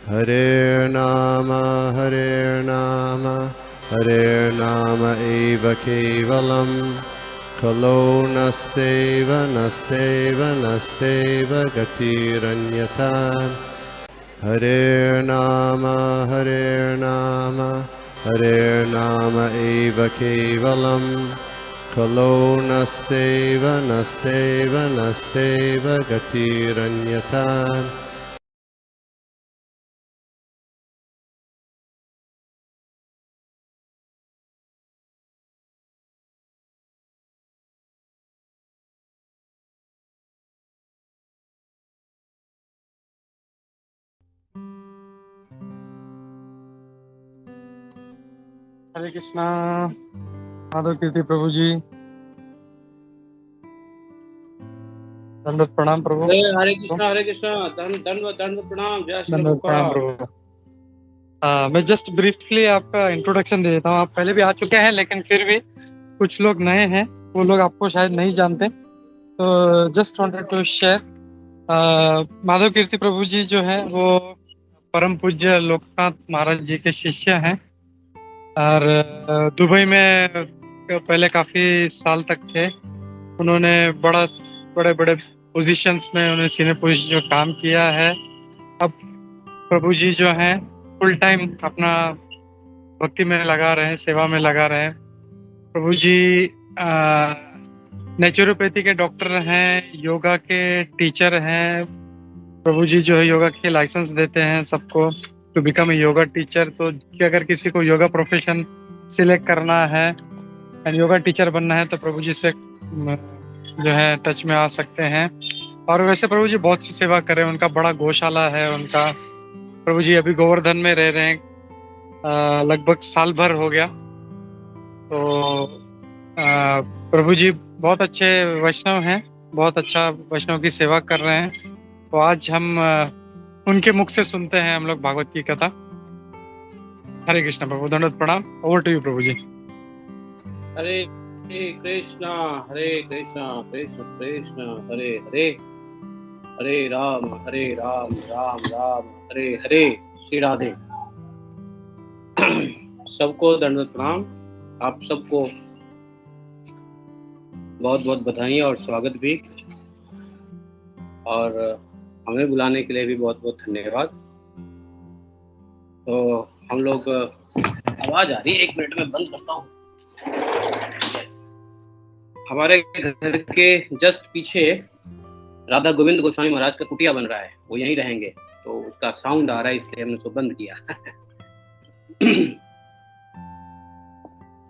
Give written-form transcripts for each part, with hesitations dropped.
Hare Nama, Hare Nama eva kevalam, Kalo nasteva, nasteva, nasteva gatiranyata. Hare Nama, Hare Nama eva kevalam, Kalo nasteva, nasteva, nasteva gatiranyata. हरे कृष्णा। माधव कीर्ति प्रभु जी, दंडवत प्रणाम प्रभु। हरे कृष्णा दंडवत प्रणाम। जय श्री दंडवत प्रणाम प्रभु। मैं जस्ट ब्रीफली आपका इंट्रोडक्शन दे देता हूँ। आप पहले भी आ चुके हैं, लेकिन फिर भी कुछ लोग नए हैं, वो लोग आपको शायद नहीं जानते, तो just wanted to share. Madhav Kirti Prabhu ji जो है वो परम पूज्य लोकनाथ महाराज जी के शिष्य हैं और दुबई में पहले काफी साल तक थे। उन्होंने बड़े बड़े पोजीशंस में उन्होंने सीनियर पोजीशन में काम किया है। अब प्रभु जी जो हैं फुल टाइम अपना भक्ति में लगा रहे हैं, सेवा में लगा रहे हैं। प्रभु जी नेचुरोपैथी के डॉक्टर हैं, योगा के टीचर हैं। प्रभु जी जो है योगा के लाइसेंस देते हैं सबको to become a yoga teacher. तो कि अगर किसी को योगा प्रोफेशन सिलेक्ट करना है एंड योगा टीचर बनना है तो प्रभु जी से जो है टच में आ सकते हैं। और वैसे प्रभु जी बहुत सी सेवा कर रहे हैं, उनका बड़ा गौशाला है उनका। प्रभु जी अभी गोवर्धन में रह रहे हैं, लगभग साल भर हो गया। तो प्रभु जी बहुत अच्छे वैष्णव हैं, बहुत अच्छा वैष्णव की सेवा कर रहे हैं। तो आज हम उनके मुख से सुनते हैं हम लोग भागवत की कथा। हरे कृष्ण प्रभु, दंडवत प्रणाम। ओवर टू यू प्रभु जी। हरे कृष्णा कृष्ण कृष्ण हरे हरे, हरे राम राम राम हरे हरे। श्री राधे। सबको दंडवत प्रणाम। आप सबको बहुत बहुत बधाई और स्वागत भी, और हमें बुलाने के लिए भी बहुत बहुत धन्यवाद। तो हम लोग, आवाज आ रही है, 1 मिनट में बंद करता हूँ। हमारे घर के जस्ट पीछे राधा गोविंद गोस्वामी महाराज का कुटिया बन रहा है, वो यहीं रहेंगे, तो उसका साउंड आ रहा है, इसलिए हमने उसको बंद किया।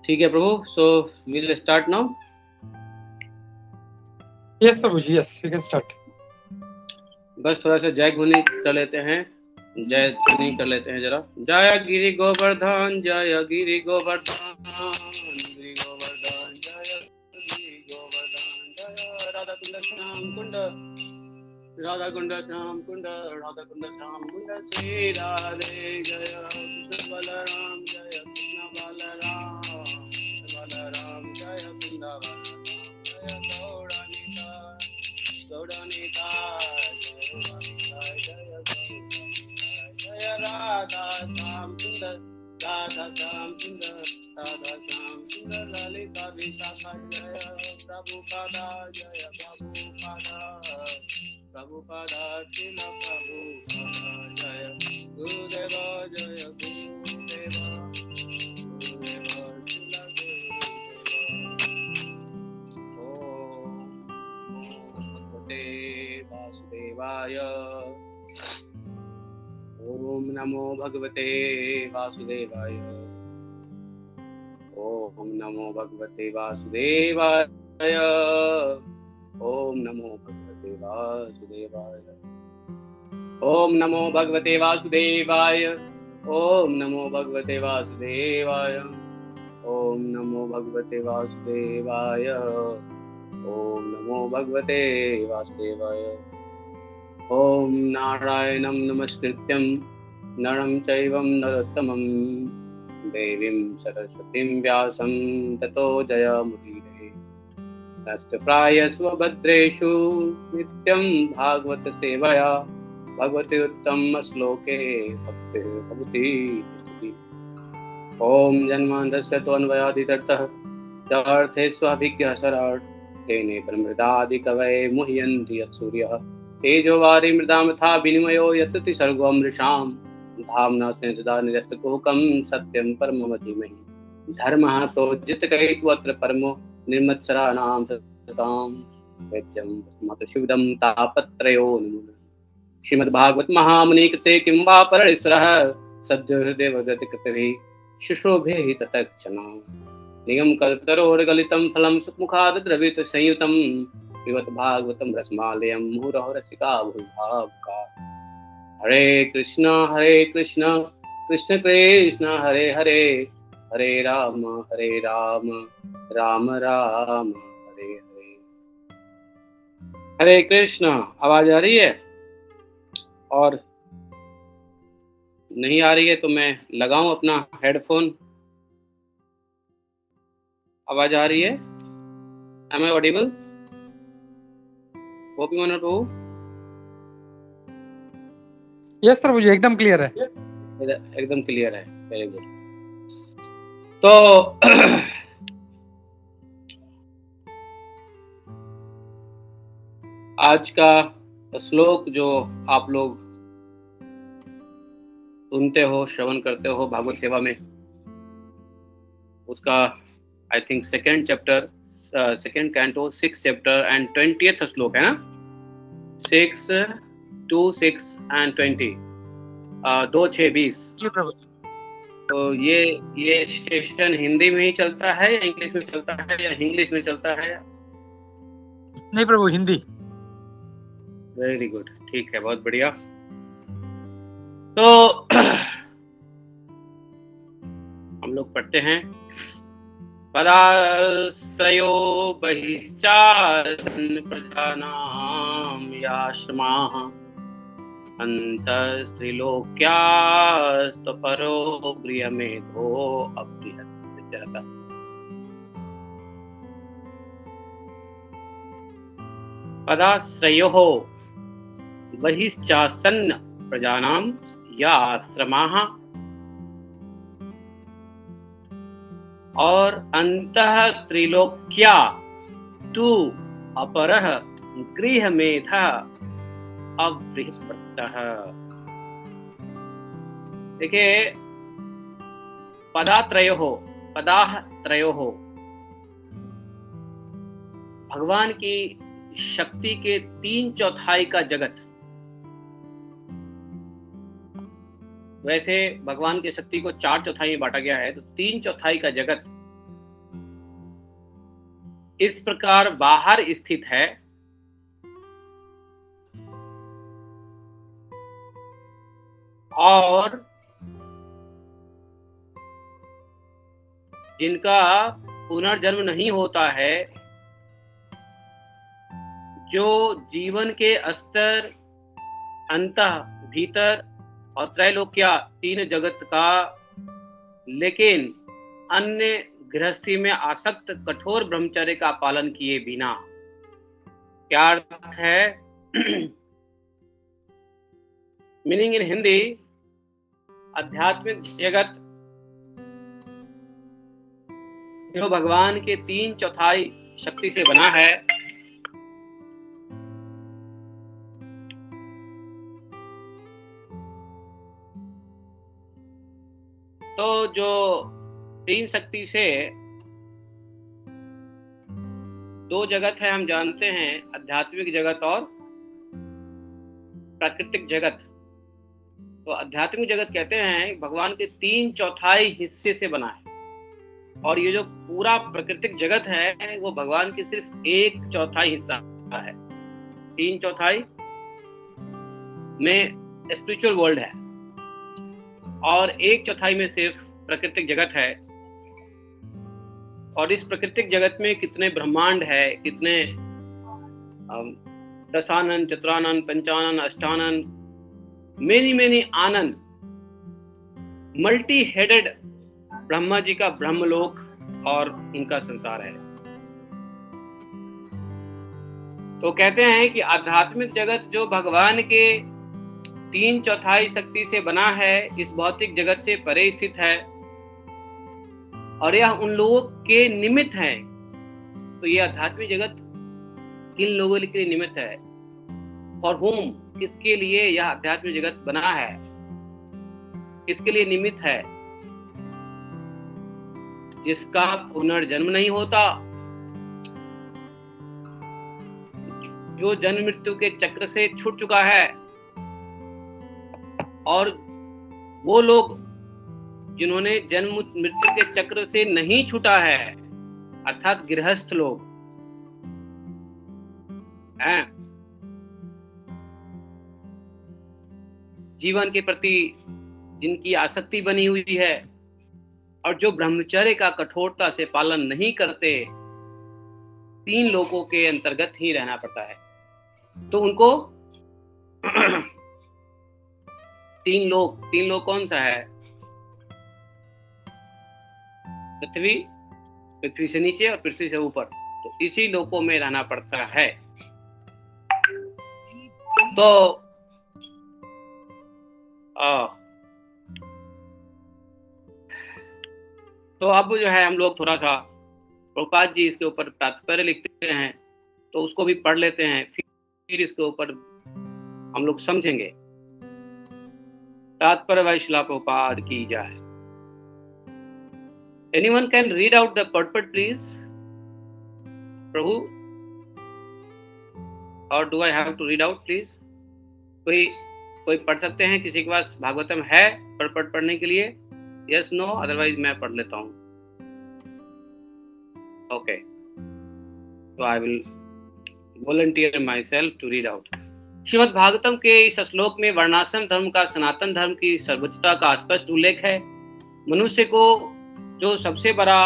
ठीक है Prabhu, so will start now. Yes Prabhu ji, yes we can start. बस थोड़ा सा जय ध्वनि कर लेते हैं, जय ध्वनि कर लेते हैं जरा। जय गिरि गोवर्धन, जय गिरि गोवर्धन, गिरि गोवर्धन, जय गिरि गोवर्धन, जय राधा कुंड श्याम कुंड, राधा कुंड श्याम कुंड, राधा कुंड श्याम कुंड, श्री राधे। जय कृष्ण बलराम, जय कृष्ण बलराम, बलराम जय वृंदावन, जय गौरानिता, जय राधा श्याम सुंदर, राधा श्याम सुंदर, राधा श्याम सुंदर, ललिता विशाखा, जय प्रभुपादा, जय प्रभुपादा, प्रभुपादा श्रील प्रभुपादा, जय गुरुदेव, जय गुरुदेव, गुरुदेव श्रील गुरुदेव। ओम भगवते वासुदेवाय, ओम नमो भगवते वासुदेवाय, ओम नमो भगवते वासुदेवाय, ओम नमो भगवते वासुदेवाय, ओम नमो भगवते वासुदेवाय, ओम नमो भगवते वासुदेवाय, ओम नमो भगवते वासुदेवाय, ओम नमो भगवते वासुदेवाय। ओम नारायणं नमस्कृत्यं नरं चैव नरोत्तमं, देवीं सरस्वतीं व्यासं ततो जयमुदीरये। नष्टप्रायस्व भद्रेषु नित्यं भागवत सेवया, भगवते उत्तम श्लोके भक्ति भवति स्तुति। ओम जन्मान्तस्य त्वन्वयादितरतः चार्थेष्वभिज्ञः शराट् तेने ब्रह्मृदादि कवये मुह्यन्ति यत्सूर्यः तेजो वारि मृदां यथा विनिमयो यतति सर्गो मृषाम् धाम्ना स्नेह सदा निरस्तकुहकं सत्यं परमं धीमहि धर्मः प्रोज्झितकैत्वत्र परमो निर्मत्सराणां सतां वेद्यं तस्मात् शिवदं तापत्रयोन्मूलनम्। श्रीमद्भागवत महामुनि कृते किं वा परणेश्वरः सद्यो हृदय भगवति कृतभिः शुश्रूषे तत्क्षणाम्। निगम कल्पतरोर्गलितं फलं सुमुखाद द्रवित संयुतं पिबत भागवतं रसमालयं मुहुरहो रसिका भूभावुका। हरे कृष्ण कृष्ण कृष्ण हरे हरे हरे राम राम राम हरे हरे। हरे कृष्ण। आवाज आ रही है? और नहीं आ रही है तो मैं लगाऊं अपना हेडफोन। आवाज आ रही है? Am I audible? Hope you Prabhu. Yes Prabhu ji, एकदम क्लियर है। एकदम क्लियर है। Very good. तो आज का श्लोक जो आप लोग सुनते हो, श्रवण करते हो भागवत सेवा में, उसका I think second chapter, second canto 6th chapter and 20th श्लोक है ना? 6, 2, 6 एंड 20, 2, 6, 20। तो ये सेशन हिंदी में ही चलता है या इंग्लिश में चलता है या इंग्लिश में चलता है? नहीं प्रभु, हिंदी। वेरी गुड, ठीक है, बहुत बढ़िया। तो हम लोग पढ़ते हैं। पदाश्रयो बहिश्चान् प्रजानां याश्रमाः अन्तस्त्रिलोक्यास्तपरो गृहमेधो अबृहत्। पदाश्रयोः बहिश्चास्तन् प्रजानां या आश्रमाः और अंतः त्रिलोक्या तु अपरः गृहमेधः अबृहत्। देखिए, पदात्रयोः भगवान की शक्ति के 3/4 का जगत। वैसे भगवान की शक्ति को 4/4 में बांटा गया है, तो 3/4 का जगत इस प्रकार बाहर स्थित है और जिनका पुनर्जन्म नहीं होता है, जो जीवन के स्तर, अंतः, भीतर और त्रैलोक्या 3 जगत का, लेकिन अन्य गृहस्थी में आसक्त कठोर ब्रह्मचर्य का पालन किए बिना। क्या अर्थ है? मीनिंग इन हिंदी, आध्यात्मिक जगत जो भगवान के 3/4 शक्ति से बना है, तो जो 3 शक्ति से 2 जगत है, हम जानते हैं, आध्यात्मिक जगत और प्राकृतिक जगत। तो आध्यात्मिक जगत कहते हैं भगवान के 3/4 हिस्से से बना है, और ये जो पूरा प्राकृतिक जगत है वो भगवान के सिर्फ 1/4 हिस्सा है। 3/4 में स्पिरिचुअल वर्ल्ड है और 1/4 में सिर्फ प्राकृतिक जगत है। और इस प्राकृतिक जगत में कितने ब्रह्मांड है, कितने दशानन, चतुरानन, पंचानन, अष्टानन, मेनी आनंद, मल्टी हेडेड ब्रह्मा जी का ब्रह्मलोक और उनका संसार है। तो कहते हैं कि आध्यात्मिक जगत जो भगवान के 3/4 शक्ति से बना है, इस भौतिक जगत से परे स्थित है और यह उन लोगों के निमित्त है। तो यह आध्यात्मिक जगत किन लोगों के लिए निमित्त है? फॉर होम, किसके लिए यह आध्यात्मिक जगत बना है, किसके लिए निमित्त है? जिसका पुनर्जन्म नहीं होता, जो जन्म मृत्यु के चक्र से छूट चुका है, और वो लोग जिन्होंने जन्म मृत्यु के चक्र से नहीं छूटा है, अर्थात गृहस्थ लोग हैं, जीवन के प्रति जिनकी आसक्ति बनी हुई है और जो ब्रह्मचर्य का कठोरता से पालन नहीं करते, 3 लोगों के अंतर्गत ही रहना पड़ता है। तो उनको 3 लोग कौन सा है? पृथ्वी से नीचे और पृथ्वी से ऊपर, तो इसी लोकों में रहना पड़ता है। तो अब जो है हम लोग थोड़ा सा प्रभुपाद जी इसके ऊपर तात्पर्य लिखते हैं, तो उसको भी पढ़ लेते हैं, फिर इसके ऊपर हम लोग समझेंगे। तात्पर्य भाई श्रील प्रभुपाद की जाए। Anyone can read out the purport, please? Prabhu, or do I have to read out, please? कोई पढ़ सकते हैं? किसी के पास भागवतम है पढ़ पढ़ने के लिए? यस, नो, अदरवाइज मैं पढ़ लेता हूँ। ओके, तो I will volunteer myself to read out. Srimad Bhagavatam के इस श्लोक में वर्णाश्रम धर्म का सनातन धर्म की सर्वोच्चता का स्पष्ट उल्लेख है। मनुष्य को जो सबसे बड़ा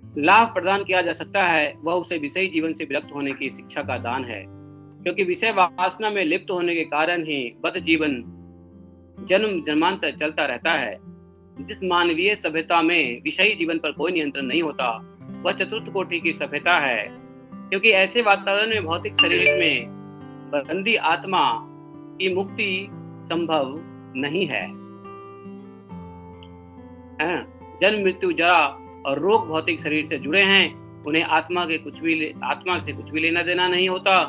लाभ प्रदान किया जा सकता है, वह उसे विषयी जीवन से विरक्त होने की शिक्षा का दान है। क्योंकि विषय वासना में लिप्त होने के कारण ही बद्ध जीवन जन्म जन्मांतर चलता रहता है। जिस मानवीय सभ्यता में विषयी जीवन पर कोई नियंत्रण नहीं होता, वह चतुर्थ कोटि की सभ्यता है। क्योंकि ऐसे वातावरण में भौतिक शरीर में बंदी आत्मा की मुक्ति संभव नहीं है। जन्म मृत्यु जरा और रोग भौतिक शरीर से जुड़े हैं, उन्हें आत्मा से कुछ भी लेना देना नहीं होता।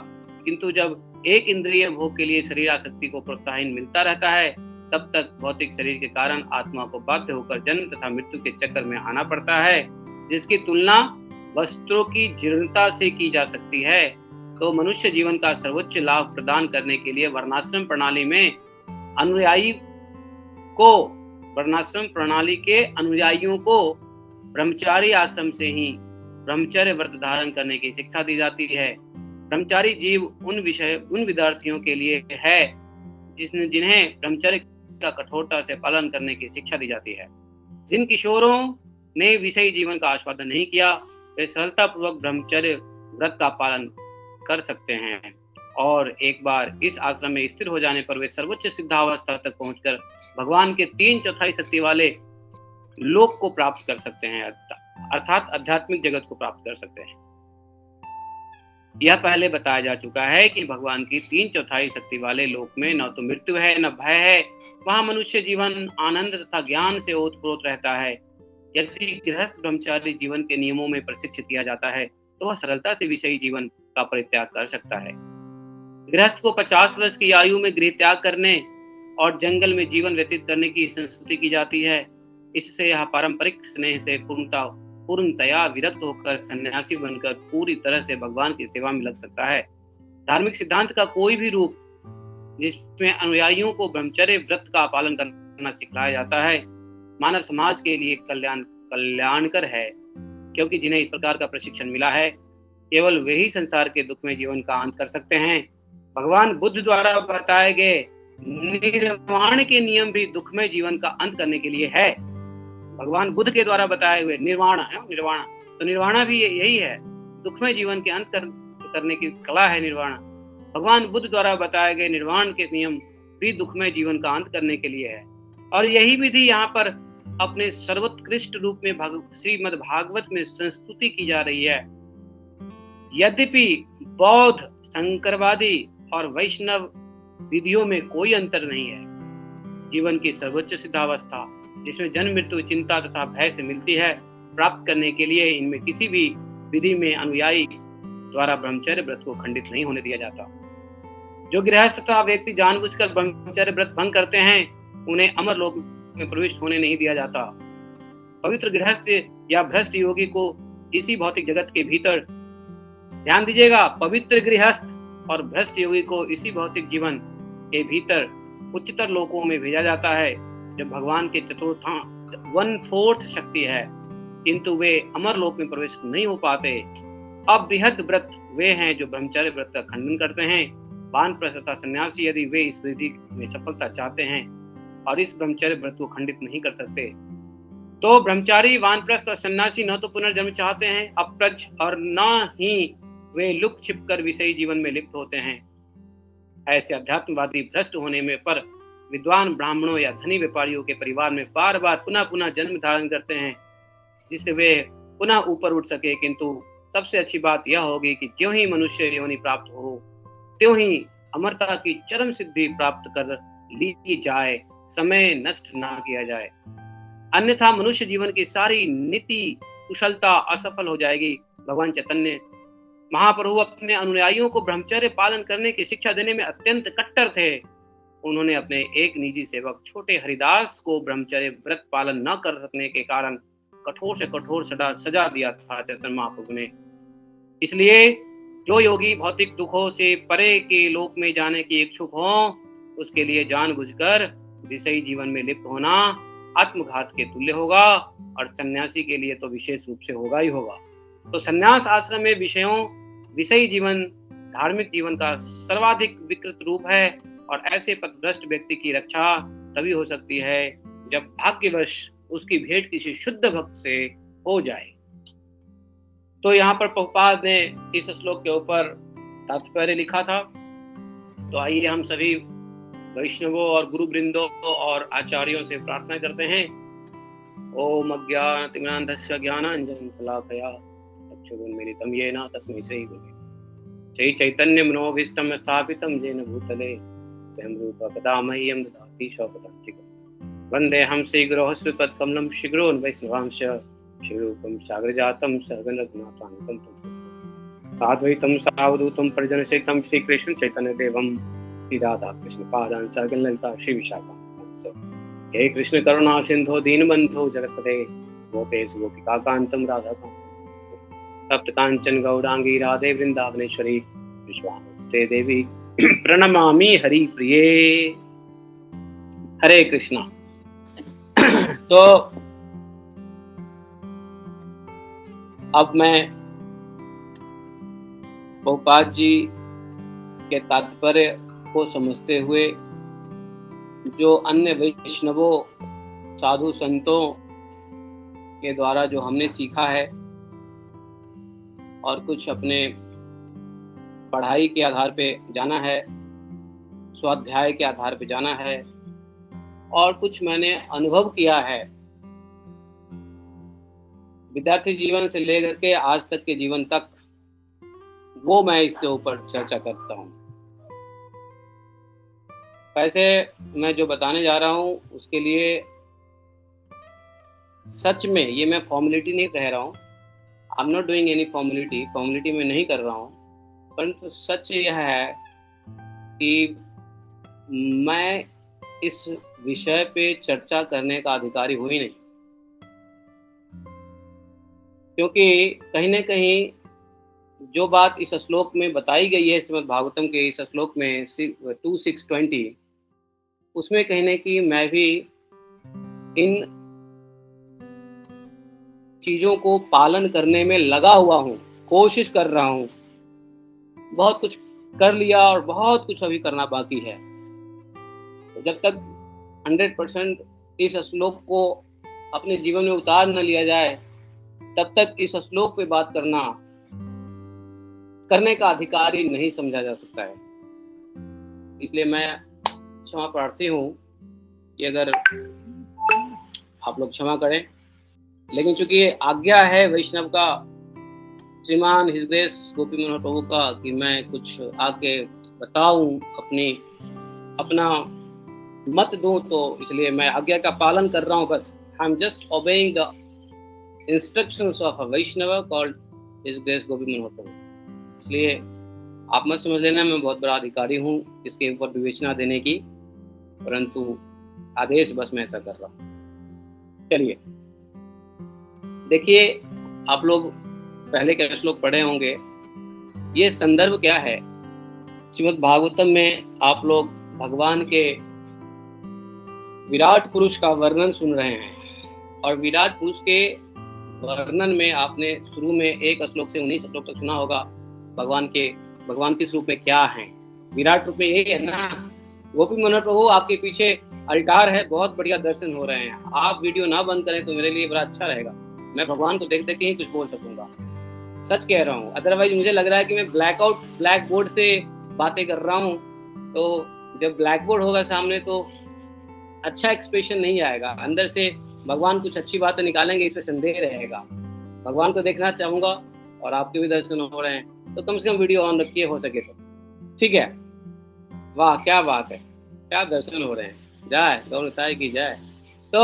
किंतु जब एक इंद्रिय भोग के लिए शरीर आसक्ति को प्रोत्साहन मिलता रहता है, तब तक भौतिक शरीर के कारण आत्मा को बाध्य होकर जन्म तथा मृत्यु के चक्कर में आना पड़ता है, जिसकी तुलना वस्त्रों की जीर्णता से की जा सकती है। तो मनुष्य जीवन का सर्वोच्च लाभ प्रदान करने के लिए वर्णाश्रम प्रणाली के अनुयायियों को ब्रह्मचारी आश्रम से ही ब्रह्मचर्य व्रत धारण करने की शिक्षा दी जाती है। ब्रह्मचारी जीव उन विद्यार्थियों के लिए है जिन्हें ब्रह्मचर्य का कठोरता से पालन करने की शिक्षा दी जाती है। जिन किशोरों ने विषयी जीवन का आस्वादन नहीं किया, वे सरलता पूर्वक ब्रह्मचर्य व्रत का पालन कर सकते हैं और एक बार इस आश्रम में स्थिर हो जाने पर वे सर्वोच्च सिद्धावस्था तक पहुंचकर भगवान के 3/4 शक्ति वाले लोक को प्राप्त कर सकते हैं, अर्थात आध्यात्मिक जगत को प्राप्त कर सकते हैं। यह पहले बताया जा चुका है कि भगवान की 3/4 शक्ति वाले लोक में न तो मृत्यु है न भय है। वहां मनुष्य जीवन आनंद तथा ज्ञान से ओतप्रोत रहता है। यदि गृहस्थ ब्रह्मचारी जीवन के नियमों में प्रशिक्षित किया जाता है, तो वह सरलता से विषयी जीवन का परित्याग कर सकता है। गृहस्थ को 50 वर्ष की आयु में गृह त्याग करने और जंगल में जीवन व्यतीत करने की संस्तुति की जाती है। इससे यह पारंपरिक स्नेह से पूर्णतया विरक्त होकर सन्यासी बनकर पूरी तरह से भगवान की सेवा में लग सकता है। धार्मिक सिद्धांत का कोई भी रूप जिसमें अनुयायियों को ब्रह्मचर्य व्रत का पालन करना सिखाया जाता है, मानव समाज के लिए कल्याणकर है। क्योंकि जिन्हें इस प्रकार का प्रशिक्षण मिला है, केवल वही संसार के दुख में जीवन का अंत कर सकते हैं। भगवान बुद्ध द्वारा बताए गए निर्वाण के नियम भी दुखमय जीवन का अंत करने के लिए है। भगवान बुद्ध के द्वारा बताए हुए निर्वाण, तो निर्वाणा भी यही है, दुखमय जीवन के अंत करने की कला है निर्वाण। भगवान बुद्ध द्वारा बताए गए निर्वाण के नियम भी दुखमय जीवन का अंत करने के लिए है। और यही विधि यहाँ पर अपने सर्वोत्कृष्ट रूप में श्रीमद् भागवत में संस्तुति की जा रही है। यद्यपि बौद्ध, शंकरवादी और वैष्णव विधियों में कोई अंतर नहीं है। जीवन की सर्वोच्च सिद्धावस्था जिसमें जन्म मृत्यु चिंता तथा भय से मिलती है, प्राप्त करने के लिए इनमें किसी भी विधि में अनुयायी द्वारा ब्रह्मचर्य व्रत को खंडित नहीं होने दिया जाता। जो गृहस्थ तथा व्यक्ति जानबूझकर ब्रह्मचर्य व्रत भंग करते हैं, उन्हें अमर लोक में प्रविष्ट होने नहीं दिया जाता। पवित्र गृहस्थ या भ्रष्ट योगी को इसी भौतिक जगत के भीतर, ध्यान दीजिएगा, पवित्र गृहस्थ और भ्रष्ट योगी को इसी भौतिक जीवन के भीतर उच्चतर लोकों में भेजा जाता है, जब भगवान के चतुर्थां 1/4 शक्ति है, किंतु वे अमर लोक में प्रवेश नहीं हो पाते। अब बृहद व्रत वे हैं जो ब्रह्मचर्य व्रत का खंडन करते हैं। वानप्रस्थ तथा सन्यासी यदि वे इस विधि में सफलता चाहते हैं और इस ब्रह्मचर्य व्रत को खंडित नहीं कर सकते, तो ब्रह्मचारी, वानप्रस्थ और सन्यासी न तो पुनर्जन्म चाहते हैं अप्रज, और न ही वे लुक छिप कर विषयी जीवन में लिप्त होते हैं। ऐसे अध्यात्मवादी भ्रष्ट होने में पर विद्वान ब्राह्मणों या धनी व्यापारियों के परिवार में बार बार पुनः पुनः जन्म धारण करते हैं, जिससे वे पुनः ऊपर उठ सके। किंतु सबसे अच्छी बात यह होगी कि ज्यों ही मनुष्य योनि प्राप्त हो, त्यों ही अमरता की चरम सिद्धि प्राप्त कर ली जाए, समय नष्ट ना किया जाए, अन्यथा मनुष्य जीवन की सारी नीति कुशलता असफल हो जाएगी। भगवान चैतन्य महाप्रभु अपने अनुयायियों को ब्रह्मचर्य पालन करने की शिक्षा देने में अत्यंत कट्टर थे। उन्होंने अपने एक निजी सेवक छोटे हरिदास को ब्रह्मचर्य व्रत पालन न कर सकने के कारण कठोर से कठोर सजा दिया था चैतन्य महाप्रभु ने। इसलिए जो योगी भौतिक दुखों से परे के लोक में जाने की इच्छुक हो, उसके लिए जानबूझकर विषयी जीवन में लिप्त होना आत्मघात के तुल्य होगा, और सन्यासी के लिए तो विशेष रूप से होगा ही होगा। तो सन्यास आश्रम में विषयी जीवन धार्मिक जीवन का सर्वाधिक विकृत रूप है, और ऐसे पथभ्रष्ट व्यक्ति की रक्षा तभी हो सकती है जब भाग्यवश उसकी भेंट किसी शुद्ध भक्त से हो जाए। तो यहाँ पर प्रभुपाद ने इस श्लोक के ऊपर तात्पर्य लिखा था। तो आइए हम सभी वैष्णवों और गुरु वृंदों और आचार्यों से प्रार्थना करते हैं। ओम अज्ञानतिमिरान्धस्य ज्ञानाञ्जनं शलाकया चक्षुरुन्मीलितं येन तस्मै श्री गुरवे श्री चैतन्य मनोभीष्टं स्थापितं येन भूतले स्वयं रूप कदा मह्यं ददाति स्वपदान्तिकम्। वन्देऽहं श्रीगुरोः शीघ्रोन् वैष्णवांश श्रीरूपं सागरजातं सहगण रघुनाथान्वितं तं साद्वैतं सावधूतं परिजनसहितं श्रीकृष्ण चैतन्यदेवं श्री राधा कृष्ण पादान् सहगण ललिता श्री विशाखान्वितं। हे कृष्ण करुणा सिंधो दीनबंधो जगत्पते गोपेश गोपिका कांतम राधा कांतम तप्त कांचन गौरांगी राधे वृंदावनेश्वरी विश्वामित्रे देवी प्रणमामि हरि प्रिये। हरे कृष्णा। तो अब मैं प्रभुपाद जी के तात्पर्य को समझते हुए जो अन्य वैष्णवों साधु संतों के द्वारा जो हमने सीखा है और कुछ अपने पढ़ाई के आधार पे जाना है, स्वाध्याय के आधार पे जाना है, और कुछ मैंने अनुभव किया है विद्यार्थी जीवन से लेकर के आज तक के जीवन तक, वो मैं इसके ऊपर चर्चा करता हूँ। वैसे मैं जो बताने जा रहा हूँ उसके लिए सच में ये मैं फॉर्मेलिटी नहीं कह रहा हूँ, I am not doing any formality में नहीं कर रहा हूँ, परंतु सच यह है कि मैं इस विषय पे चर्चा करने का अधिकारी हूँ ही नहीं, क्योंकि कहीं न कहीं जो बात इस श्लोक में बताई गई है, श्रीमद् भागवतम के इस श्लोक में 2:6-20, उसमें कहीं न कहीं मैं भी इन चीज़ों को पालन करने में लगा हुआ हूँ, कोशिश कर रहा हूँ। बहुत कुछ कर लिया और बहुत कुछ अभी करना बाकी है। तो जब तक 100% इस श्लोक को अपने जीवन में उतार न लिया जाए, तब तक इस श्लोक पे बात करने का अधिकारी नहीं समझा जा सकता है। इसलिए मैं क्षमा प्रार्थी हूँ कि अगर आप लोग क्षमा करें, लेकिन चूंकि ये आज्ञा है वैष्णव का, श्रीमान हिज ग्रेस गोपी मनोहर प्रभु का, कि मैं कुछ आके बताऊं, अपना मत दूं, तो इसलिए मैं आज्ञा का पालन कर रहा हूं। बस I am just obeying the instructions of a Vaishnav called his grace Gopi Manohar Prabhu. इसलिए आप मत समझ लेना मैं बहुत बड़ा अधिकारी हूं इसके ऊपर विवेचना देने की, परंतु आदेश बस मैं ऐसा कर रहा हूं। चलिए देखिए, आप लोग पहले के श्लोक पढ़े होंगे। ये संदर्भ क्या है? श्रीमद् भागवतम में आप लोग भगवान के विराट पुरुष का वर्णन सुन रहे हैं, और विराट पुरुष के वर्णन में आपने शुरू में 1 श्लोक से 19 श्लोक तक सुना होगा भगवान किस रूप में क्या है। विराट रूप में यही है ना। गोपी मनोहर प्रभु आपके पीछे अल्टार है, बहुत बढ़िया दर्शन हो रहे हैं। आप वीडियो ना बंद करें तो मेरे लिए बड़ा अच्छा रहेगा, मैं भगवान को देख देख के ही कुछ बोल सकूंगा। सच कह रहा हूँ, अदरवाइज मुझे लग रहा है कि मैं ब्लैक बोर्ड से बातें कर रहा हूँ, तो जब ब्लैक बोर्ड होगा सामने तो अच्छा एक्सप्रेशन नहीं आएगा, अंदर से भगवान कुछ अच्छी बातें निकालेंगे, इस पे संदेह रहेगा। भगवान को देखना चाहूंगा और आपके भी दर्शन हो रहे हैं, तो कम से कम वीडियो ऑन रखिए हो सके तो, ठीक है। वाह क्या बात है, क्या दर्शन हो रहे हैं, जाए गौरताई की जाए। तो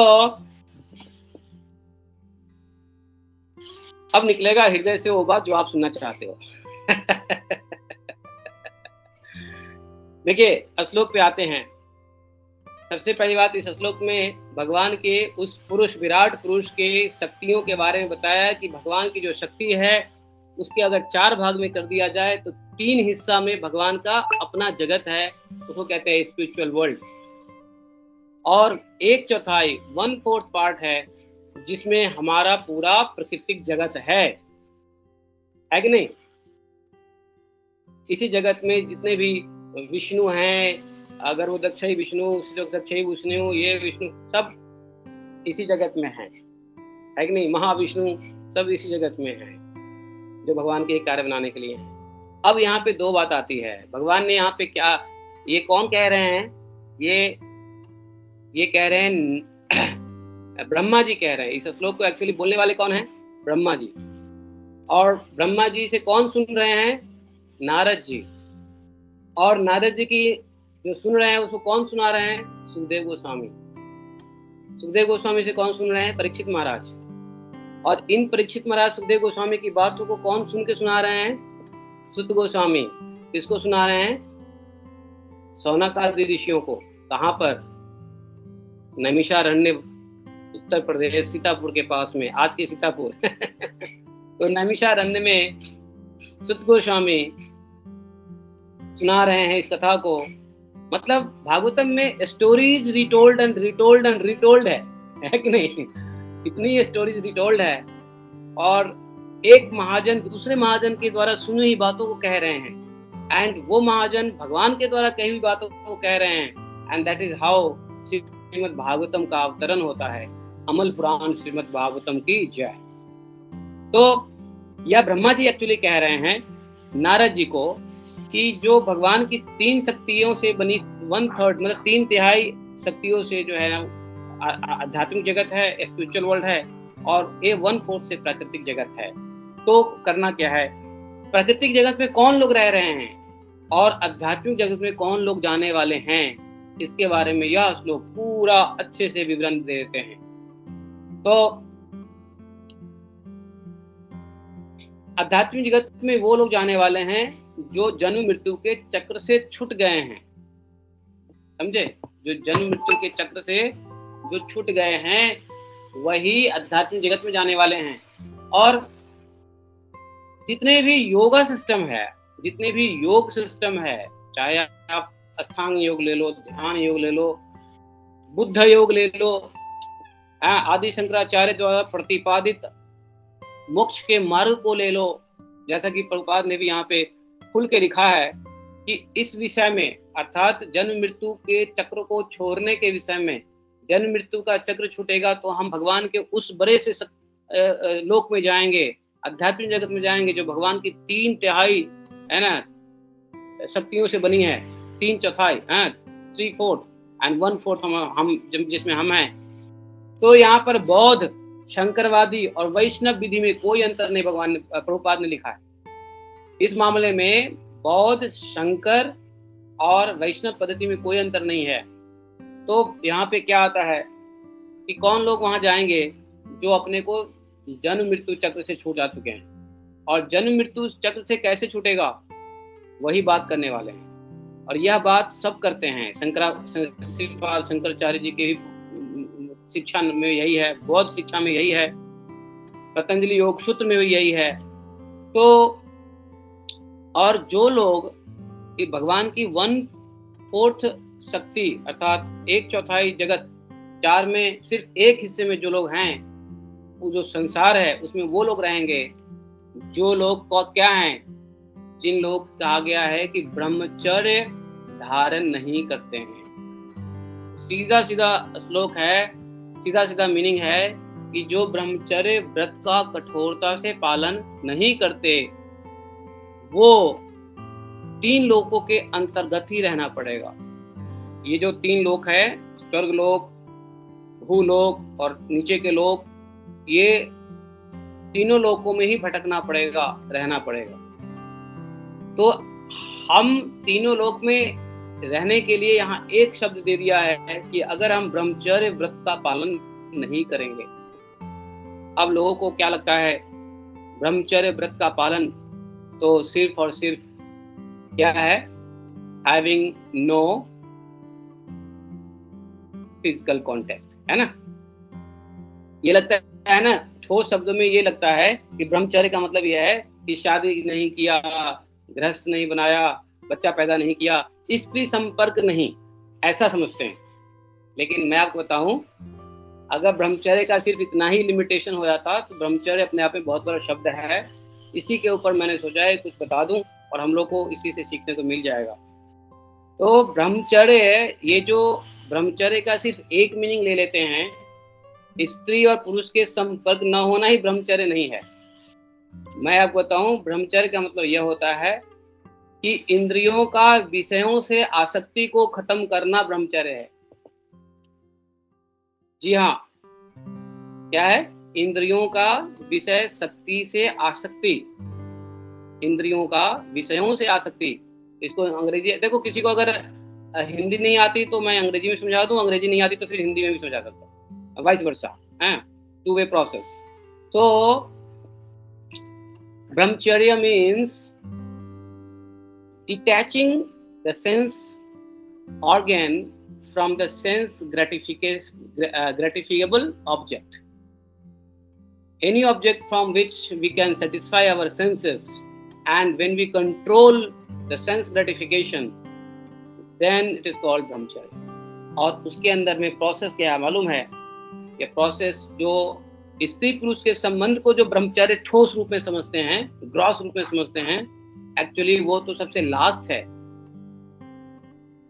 अब निकलेगा हृदय से वो बात जो आप सुनना चाहते हो। देखिए श्लोक पे आते हैं। सबसे पहली बात, इस श्लोक में भगवान के उस पुरुष, विराट पुरुष के शक्तियों के बारे में बताया कि भगवान की जो शक्ति है उसके अगर 4 भाग में कर दिया जाए तो 3 हिस्सा में भगवान का अपना जगत है, उसको कहते हैं स्पिरिचुअल वर्ल्ड, और 1/4 1/4 पार्ट है जिसमें हमारा पूरा प्राकृतिक जगत है कि नहीं। इसी जगत में जितने भी विष्णु हैं, अगर वो दक्षिणी विष्णु, ये विष्णु, सब इसी जगत में है कि नहीं। महाविष्णु सब इसी जगत में है जो भगवान के कार्य बनाने के लिए है। अब यहाँ पे 2 बात आती है। भगवान ने यहाँ पे क्या, ये कौन कह रहे हैं, ये कह रहे हैं ब्रह्मा जी कह रहे हैं। इस श्लोक को एक्चुअली बोलने वाले कौन है? ब्रह्मा जी। और ब्रह्मा जी से कौन सुन रहे हैं? नारद जी। और नारद जी की जो सुन रहे हैं उसको कौन सुना रहे हैं? सुखदेव गोस्वामी। सुखदेव गोस्वामी से कौन सुन रहे हैं? परीक्षित महाराज। और इन परीक्षित महाराज सुखदेव गोस्वामी की बातों को कौन सुन के सुना रहे हैं? सुत गोस्वामी। किसको सुना रहे हैं? सौनकादि ऋषियों को। कहाँ पर? नैमिषारण्य, उत्तर प्रदेश, सीतापुर के पास में, आज के सीतापुर। तो नैमिषारण्य में सुत गोस्वामी सुना रहे हैं इस कथा को। मतलब भागवतम में stories retold and retold and retold है कि नहीं? इतनी स्टोरीज रिटोल्ड है, और एक महाजन दूसरे महाजन के द्वारा सुनी हुई बातों को कह रहे हैं, एंड वो महाजन भगवान के द्वारा कही हुई बातों को कह रहे हैं, and that is how Shrimad Bhagavatam का अवतरण होता है। अमल पुराण श्रीमद् भागवतम की जय। तो यह ब्रह्मा जी एक्चुअली कह रहे हैं नारद जी को कि जो भगवान की 3 शक्तियों से बनी 1/3 मतलब 3/3 शक्तियों से जो है ना आध्यात्मिक जगत है, स्पिरिचुअल वर्ल्ड है, और ये 1/4 से प्राकृतिक जगत है। तो करना क्या है? प्राकृतिक जगत में कौन लोग रह रहे हैं और आध्यात्मिक जगत में कौन लोग जाने वाले हैं, इसके बारे में यह श्लोक पूरा अच्छे से विवरण दे देते हैं। तो आध्यात्मिक जगत में वो लोग जाने वाले हैं जो जन्म मृत्यु के चक्र से छूट गए हैं, समझे? जो जन्म मृत्यु के चक्र से जो छूट गए हैं वही आध्यात्मिक जगत में जाने वाले हैं। और जितने भी योगा सिस्टम है, जितने भी योग सिस्टम है, चाहे आप अष्टांग योग ले लो, ध्यान योग ले लो, बुद्ध योग ले लो, आदि शंकराचार्य द्वारा प्रतिपादित मोक्ष के मार्ग को ले लो, जैसा कि प्रभुपाद ने भी यहाँ पे खुल के लिखा है कि इस विषय में, अर्थात जन्म मृत्यु के चक्र को छोड़ने के विषय में, जन्म मृत्यु का चक्र छूटेगा तो हम भगवान के उस बड़े से लोक में जाएंगे, आध्यात्मिक जगत में जाएंगे जो भगवान की 3/3 है ना शक्तियों से बनी है। 3/4 3/4 एंड 1/4 हम जिसमें हम हैं। तो यहाँ पर बौद्ध, शंकरवादी और वैष्णव विधि में कोई अंतर नहीं भगवान प्रभुपाद ने लिखा है। इस मामले में बौद्ध, शंकर और वैष्णव पद्धति में कोई अंतर नहीं है। तो यहाँ पे क्या आता है कि कौन लोग वहां जाएंगे जो अपने को जन्म मृत्यु चक्र से छूट आ चुके हैं, और जन्म मृत्यु चक्र से कैसे छूटेगा वही बात करने वाले हैं। और यह बात सब करते हैं, शंकराचार्य जी के शिक्षा में यही है, बौद्ध शिक्षा में यही है, पतंजलि योग सूत्र में भी यही है। तो और जो लोग भगवान की 1/4 शक्ति अर्थात 1/4 जगत 4 में सिर्फ एक हिस्से में जो लोग हैं, वो जो संसार है उसमें वो लोग रहेंगे जो लोग क्या हैं, जिन लोग कहा गया है कि ब्रह्मचर्य धारण नहीं करते हैं। सीधा सीधा श्लोक है, सीधा सीधा मीनिंग है कि जो ब्रह्मचर्य व्रत का कठोरता से पालन नहीं करते वो 3 लोकों के अंतर्गत ही रहना पड़ेगा। ये जो 3 लोक है, स्वर्ग लोक, भूलोक और नीचे के लोक, ये तीनों लोकों में ही भटकना पड़ेगा, रहना पड़ेगा। तो हम तीनों लोक में रहने के लिए यहाँ एक शब्द दे दिया है कि अगर हम ब्रह्मचर्य व्रत का पालन नहीं करेंगे। अब लोगों को क्या लगता है ब्रह्मचर्य व्रत का पालन तो सिर्फ और सिर्फ क्या है, हैविंग नो फिजिकल कांटेक्ट, है ना। ये लगता है ना, ठोस शब्दों में ये लगता है कि ब्रह्मचर्य का मतलब यह है कि शादी नहीं किया, गृहस्थ नहीं बनाया, बच्चा पैदा नहीं किया, स्त्री संपर्क नहीं, ऐसा समझते हैं। लेकिन मैं आपको बताऊं, अगर ब्रह्मचर्य का सिर्फ इतना ही लिमिटेशन हो जाता तो ब्रह्मचर्य अपने आप में बहुत बड़ा शब्द है। इसी के ऊपर मैंने सोचा है कुछ बता दूं और हम लोग को इसी से सीखने को मिल जाएगा। तो ब्रह्मचर्य, ये जो ब्रह्मचर्य का सिर्फ एक मीनिंग ले लेते हैं, स्त्री और पुरुष के संपर्क न होना ही ब्रह्मचर्य नहीं है। मैं आपको बताऊं, ब्रह्मचर्य का मतलब यह होता है कि इंद्रियों का विषयों से आसक्ति को खत्म करना ब्रह्मचर्य है। जी हाँ, क्या है, इंद्रियों का विषय शक्ति से आसक्ति, इंद्रियों का विषयों से आसक्ति। इसको अंग्रेजी, देखो किसी को अगर हिंदी नहीं आती तो मैं अंग्रेजी में समझा दूं, अंग्रेजी नहीं आती तो फिर हिंदी में भी समझा सकता हूँ, वाइस वर्सा है, 2 वे प्रोसेस। तो ब्रह्मचर्य means detaching the sense organ from the sense gratifiable object. Any object from which we can satisfy our senses, and when we control the sense gratification, then it is called brahmacharya. और उसके अंदर में process क्या है मालूम है? ये process जो स्त्री पुरुष के संबंध को जो ब्रह्मचर्य ठोस रूप में समझते हैं, ग्रॉस रूप में समझते हैं, एक्चुअली वो तो सबसे लास्ट है।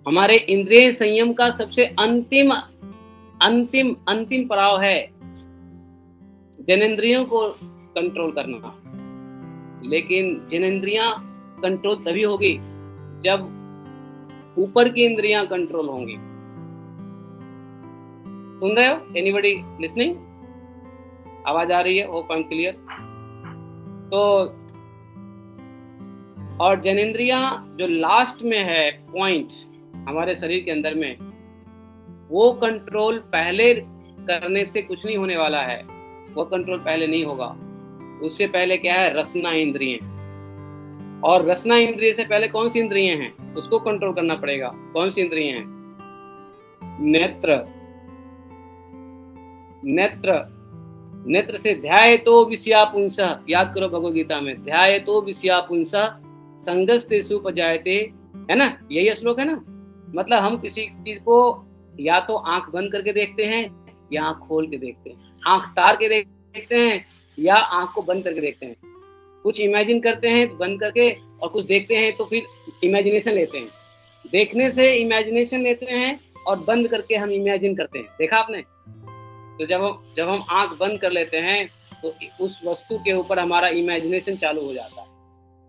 हमारे इंद्रिय संयम का सबसे अंतिम अंतिम अंतिम पड़ाव है जनेंद्रियों को कंट्रोल करना। लेकिन जनेंद्रियां कंट्रोल तभी होगी जब ऊपर की इंद्रियां कंट्रोल होंगी। सुन रहे हो? Anybody listening? आवाज आ रही है? Hope I am clear. तो और जनेंद्रियां जो लास्ट में है पॉइंट हमारे शरीर के अंदर में, वो कंट्रोल पहले करने से कुछ नहीं होने वाला है। वो कंट्रोल पहले नहीं होगा। उससे पहले क्या है? रसना इंद्रिय। और रसना इंद्रिय से पहले कौन सी इंद्रिय हैं? उसको कंट्रोल करना पड़ेगा। कौन सी इंद्रिय हैं? नेत्र। नेत्र, नेत्र से ध्यायतो विषयापुंसः, याद करो भगवद गीता में, ध्यायतो विषयापुंसः संगस्तेषु उपजायते, है ना, यही श्लोक है ना। मतलब हम किसी चीज को या तो आंख बंद करके देखते हैं या आंख खोल के देखते हैं, आंख तार के देखते हैं या आंख को बंद करके देखते हैं। कुछ इमेजिन करते हैं बंद करके, और कुछ देखते हैं तो फिर इमेजिनेशन लेते हैं। देखने से इमेजिनेशन लेते हैं और बंद करके हम इमेजिन करते हैं। देखा आपने? तो जब हम आंख बंद कर लेते हैं तो उस वस्तु के ऊपर हमारा इमेजिनेशन चालू हो जाता है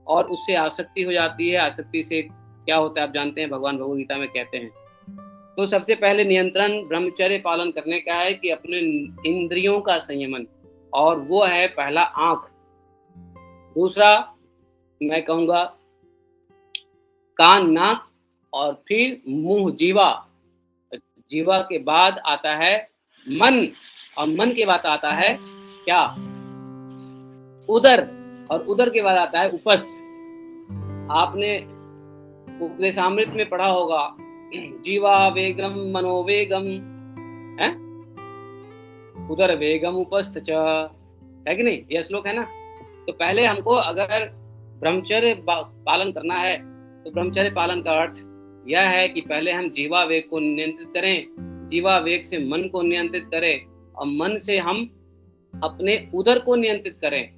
और उससे आसक्ति हो जाती है। आसक्ति से क्या होता है आप जानते हैं, भगवान भगवद गीता में कहते हैं। तो सबसे पहले नियंत्रण ब्रह्मचर्य पालन करने का है कि अपने इंद्रियों का संयमन, और वो है पहला आंख। दूसरा मैं कहूंगा कान, नाक, और फिर मुंह, जीवा। जीवा के बाद आता है मन, और मन के बाद आता है क्या? उदर, और उदर के बाद आता है उपस्थ। आपने उपदेशामृत में पढ़ा होगा, जीवा वेगम मनोवेगम है, उदर वेगम उपस्थ च, है कि नहीं? यह श्लोक है ना। तो पहले हमको अगर ब्रह्मचर्य पालन करना है तो ब्रह्मचर्य पालन का अर्थ यह है कि पहले हम जीवा वेग को नियंत्रित करें, जीवा वेग से मन को नियंत्रित करें, और मन से हम अपने उदर को नियंत्रित करें,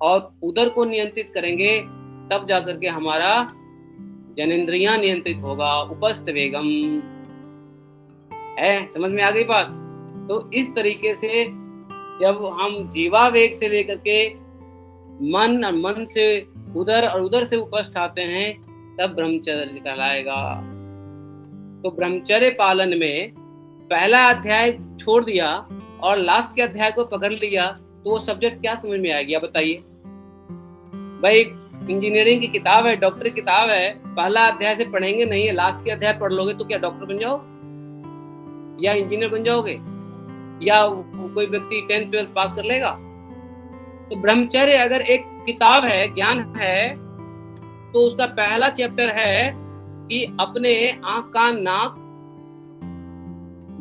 और उदर को नियंत्रित करेंगे तब जाकर के हमारा जनेंद्रियां नियंत्रित होगा, उपस्थ वेगम है। समझ में आ गई बात? तो इस तरीके से जब हम जीवा वेग से लेकर के मन, और मन से उदर, और उदर से उपस्थ आते हैं, तब ब्रह्मचर्य कहलाएगा। तो ब्रह्मचर्य पालन में पहला अध्याय छोड़ दिया और लास्ट के अध्याय को पकड़ लिया तो वो सब्जेक्ट क्या समझ में आएगी? आप बताइए भाई। इंजीनियरिंग की किताब है, डॉक्टर की किताब है, पहला अध्याय से पढ़ेंगे नहीं है, लास्ट के अध्याय पढ़ लोगे तो क्या डॉक्टर बन जाओ या इंजीनियर बन जाओगे, या कोई व्यक्ति 10th 12th पास कर लेगा? तो ब्रह्मचर्य अगर एक किताब है, ज्ञान है, तो उसका पहला चैप्टर है कि अपने आंख, कान, नाक,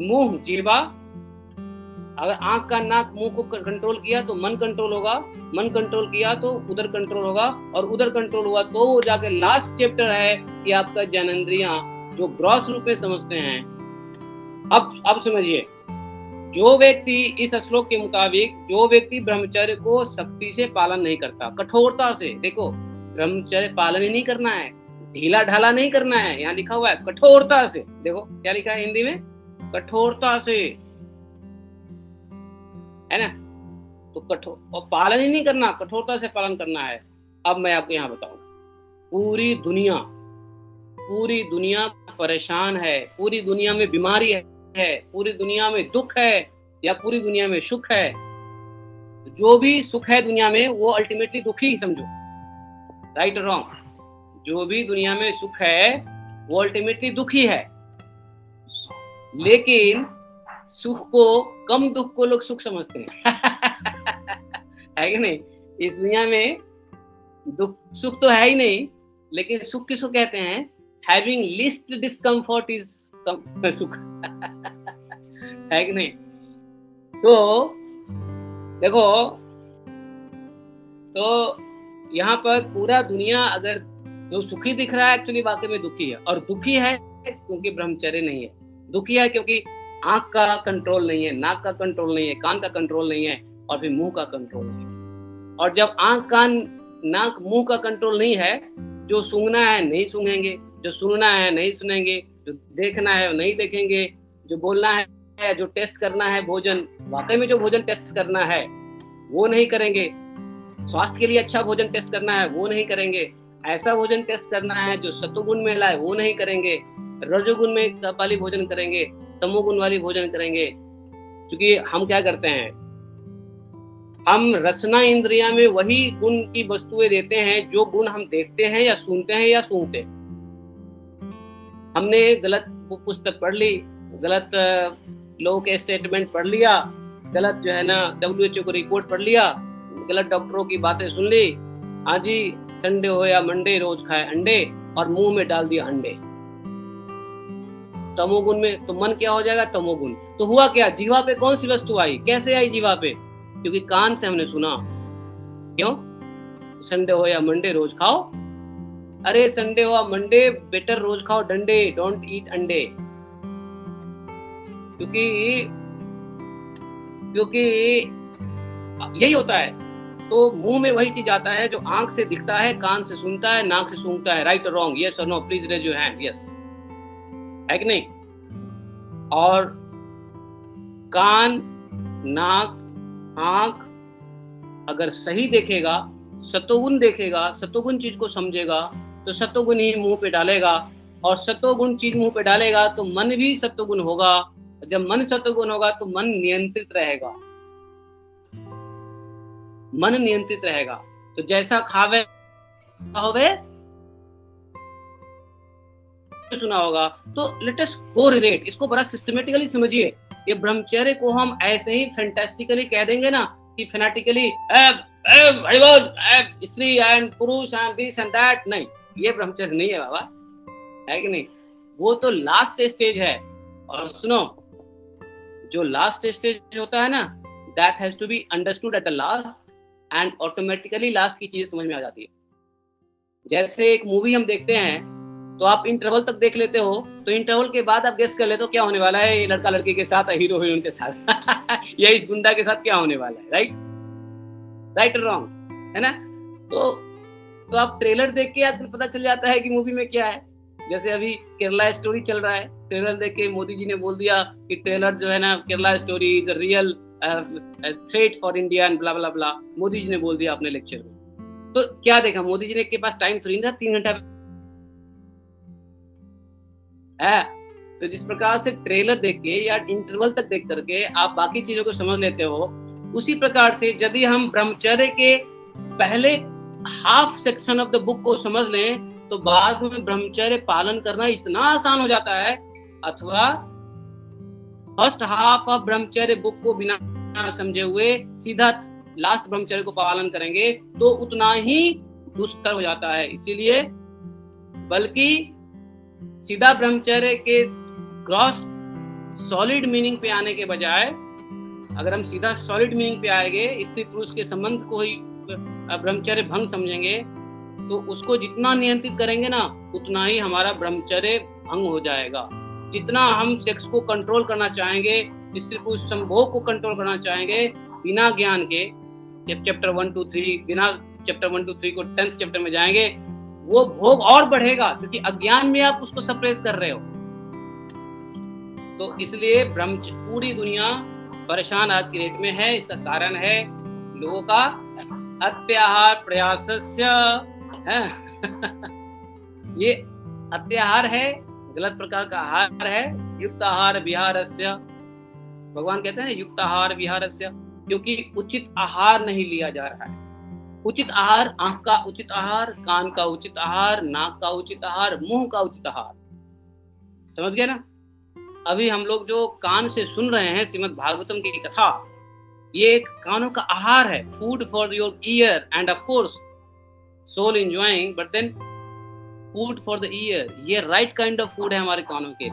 मुंह, जीवा। अगर आंख, कान, नाक, मुंह को कंट्रोल किया तो मन कंट्रोल होगा, मन कंट्रोल किया तो उधर कंट्रोल होगा, और उधर कंट्रोल हुआ तो वो जाके लास्ट चैप्टर है कि आपका ज्ञानेंद्रियां जो ग्रॉस रूप में समझते हैं। अब समझिए, जो व्यक्ति इस श्लोक के मुताबिक, जो व्यक्ति ब्रह्मचर्य को सख्ती से पालन नहीं करता, कठोरता से, देखो ब्रह्मचर्य पालन ही नहीं करना है, ढीला ढाला नहीं करना है, यहाँ लिखा हुआ है कठोरता से। देखो क्या लिखा है हिंदी में, कठोरता से, है ना। तो कठोर और पालन ही नहीं करना, कठोरता से पालन करना है। अब मैं आपको यहाँ बताऊं, पूरी दुनिया परेशान है, पूरी दुनिया में बीमारी है, पूरी दुनिया में दुख है, या पूरी दुनिया में सुख है। जो भी सुख है दुनिया में वो अल्टीमेटली दुखी समझो, राइट और रॉन्ग। जो भी दुनिया में सुख है वो अल्टीमेटली दुखी है, लेकिन सुख को, कम दुख को लोग सुख समझते हैं है कि नहीं? इस दुनिया में दुख, सुख तो है ही नहीं, लेकिन सुख किसको कहते हैं? हैविंग लीस्ट डिस्कम्फर्ट इज सुख है कि नहीं? तो देखो, तो यहाँ पर पूरा दुनिया अगर जो सुखी दिख रहा है एक्चुअली वाकई में दुखी है, और दुखी है क्योंकि ब्रह्मचर्य नहीं है, दुखी है क्योंकि आंख का कंट्रोल नहीं है, नाक का कंट्रोल नहीं है, कान का कंट्रोल नहीं है, और फिर मुंह का कंट्रोल नहीं है। और जब आंख, कान, नाक, मुंह का कंट्रोल नहीं है, जो सूंघना है नहीं सूंघेंगे, जो सुनना है नहीं सुनेंगे, जो देखना है नहीं देखेंगे, जो बोलना है, जो टेस्ट करना है भोजन, वाकई में जो भोजन टेस्ट करना है वो नहीं करेंगे, स्वास्थ्य के लिए अच्छा भोजन टेस्ट करना है वो नहीं करेंगे, ऐसा भोजन टेस्ट करना है जो सत्वगुण में लाए वो नहीं करेंगे, रजोगुण में वाली भोजन करेंगे, तमोगुण वाली भोजन करेंगे। क्योंकि हम क्या करते हैं, हम रसना इंद्रिया में वही गुण की वस्तुएं देते हैं जो गुण हम देखते हैं या सुनते हैं या सूंघते हैं। हमने गलत पुस्तक पढ़ ली, गलत लोगों के स्टेटमेंट पढ़ लिया, गलत जो है ना WHO को रिपोर्ट पढ़ लिया, गलत डॉक्टरों की बातें सुन ली, हाँ जी संडे हो या मंडे रोज खाए अंडे, और मुंह में डाल दिया अंडे। तमोगुण में तो मन क्या हो जाएगा? तमोगुण। तो हुआ क्या? जीवा पे कौन सी वस्तु आई? कैसे आई जीवा पे? क्योंकि कान से हमने सुना। क्यों? संडे हो या मंडे रोज खाओ। अरे संडे हो या मंडे, बेटर रोज खाओ डंडे, डोंट ईट अंडे। क्योंकि यही होता है। तो मुंह में वही चीज आता है जो आंख से दिखता है, कान से सुनता है, नाक से सूंघता है। राइट और रॉन्ग? यस और no? Please raise your hand. Yes है कि नहीं? और कान, नाक, आंख अगर सही देखेगा, सतोगुण देखेगा, सतोगुण चीज को समझेगा, तो सतोगुण ही मुंह पे डालेगा, और सत्वगुण चीज मुंह पे डालेगा तो मन भी सत्वगुण होगा। जब मन सत्वगुण होगा तो मन नियंत्रित रहेगा, मन नियंत्रित रहेगा। तो जैसा खावे होवे सुना होगा। तो लेट अस कोरिलेट, इसको बड़ा सिस्टमेटिकली समझिए। ये ब्रह्मचर्य को हम ऐसे ही फैंटास्टिकली कह देंगे ना कि फैनाटिकली स्त्री एंड पुरुष एंड दिस एंड दैट, नहीं, ये ब्रह्मचर्य नहीं है बाबा, है कि नहीं? वो तो लास्ट स्टेज है। और सुनो, जो लास्ट स्टेज होता है ना, that has to be understood at the last, and automatically last की चीज समझ में आ जाती है। जैसे एक मूवी हम देखते हैं तो आप इंटरवल तक देख लेते हो, तो इंटरवल के बाद आप गेस कर लेते हो क्या होने वाला है, ये लड़का लड़की के साथ, हीरो हीरोइन के साथ या इस गुंडा के साथ क्या होने वाला है, राइट? राइट और रॉन्ग, है ना? तो आप ट्रेलर देख के आजकल पता चल जाता है कि मूवी में क्या है। जैसे अभी केरला स्टोरी चल रहा है, ट्रेलर देख के मोदी जी ने बोल दिया कि ट्रेलर जो है ना, Kerala story is a real threat for India and blah blah blah, Modi ji ने बोल दिया अपने लेक्चर में। तो क्या देखा मोदी जी ने, के पास टाइम थोड़ी था 3 घंटा है। तो जिस प्रकार से ट्रेलर देख के या इंटरवल तक देख करके आप बाकी चीजों को समझ लेते हो, उसी प्रकार से यदि हम ब्रह्मचर्य के पहले half section of the book को समझ लें तो बाद में ब्रह्मचर्य पालन करना इतना आसान हो जाता है। अथवा फर्स्ट हाफ ऑफ ब्रह्मचर्य बुक को बिना समझे हुए सीधा लास्ट ब्रह्मचर्य को पालन करेंगे तो उतना ही दुष्कर हो जाता है। इसीलिए बल्कि सीधा ब्रह्मचर्य के ग्रॉस सॉलिड मीनिंग पे आने के बजाय, अगर हम सीधा सॉलिड मीनिंग पे आएंगे, स्त्री पुरुष के संबंध को ही ब्रह्मचर्य भंग समझेंगे, तो उसको जितना नियंत्रित करेंगे ना उतना ही हमारा ब्रह्मचर्य भंग हो जाएगा। जितना हम सेक्स को कंट्रोल करना चाहेंगे, स्त्री पुरुष संभोग को कंट्रोल करना चाहेंगे बिना ज्ञान के, जब चैप्टर 1 2 3 बिना चैप्टर 1 2 3 को 10th चैप्टर में जाएंगे, वो भोग और बढ़ेगा क्योंकि अज्ञान में आप उसको सप्रेस कर रहे हो। तो इसलिए पूरी दुनिया परेशान आज की डेट में है। इसका कारण है लोगों का अत्याहार प्रयासस्य है ये अत्याहार है, गलत प्रकार का आहार है। युक्त आहार विहारस्य, भगवान कहते हैं युक्त आहार विहारस्य, क्योंकि उचित आहार नहीं लिया जा रहा है। उचित आहार, आंख का उचित आहार, कान का उचित आहार, नाक का उचित आहार, मुंह का उचित आहार, समझ गए ना? अभी हम लोग जो कान से सुन रहे हैं श्रीमद् भागवतम की कथा, ये एक कानों का आहार है, food for your ear and of course soul enjoying, but then food for the ear, ये राइट काइंड ऑफ फूड है हमारे कानों के।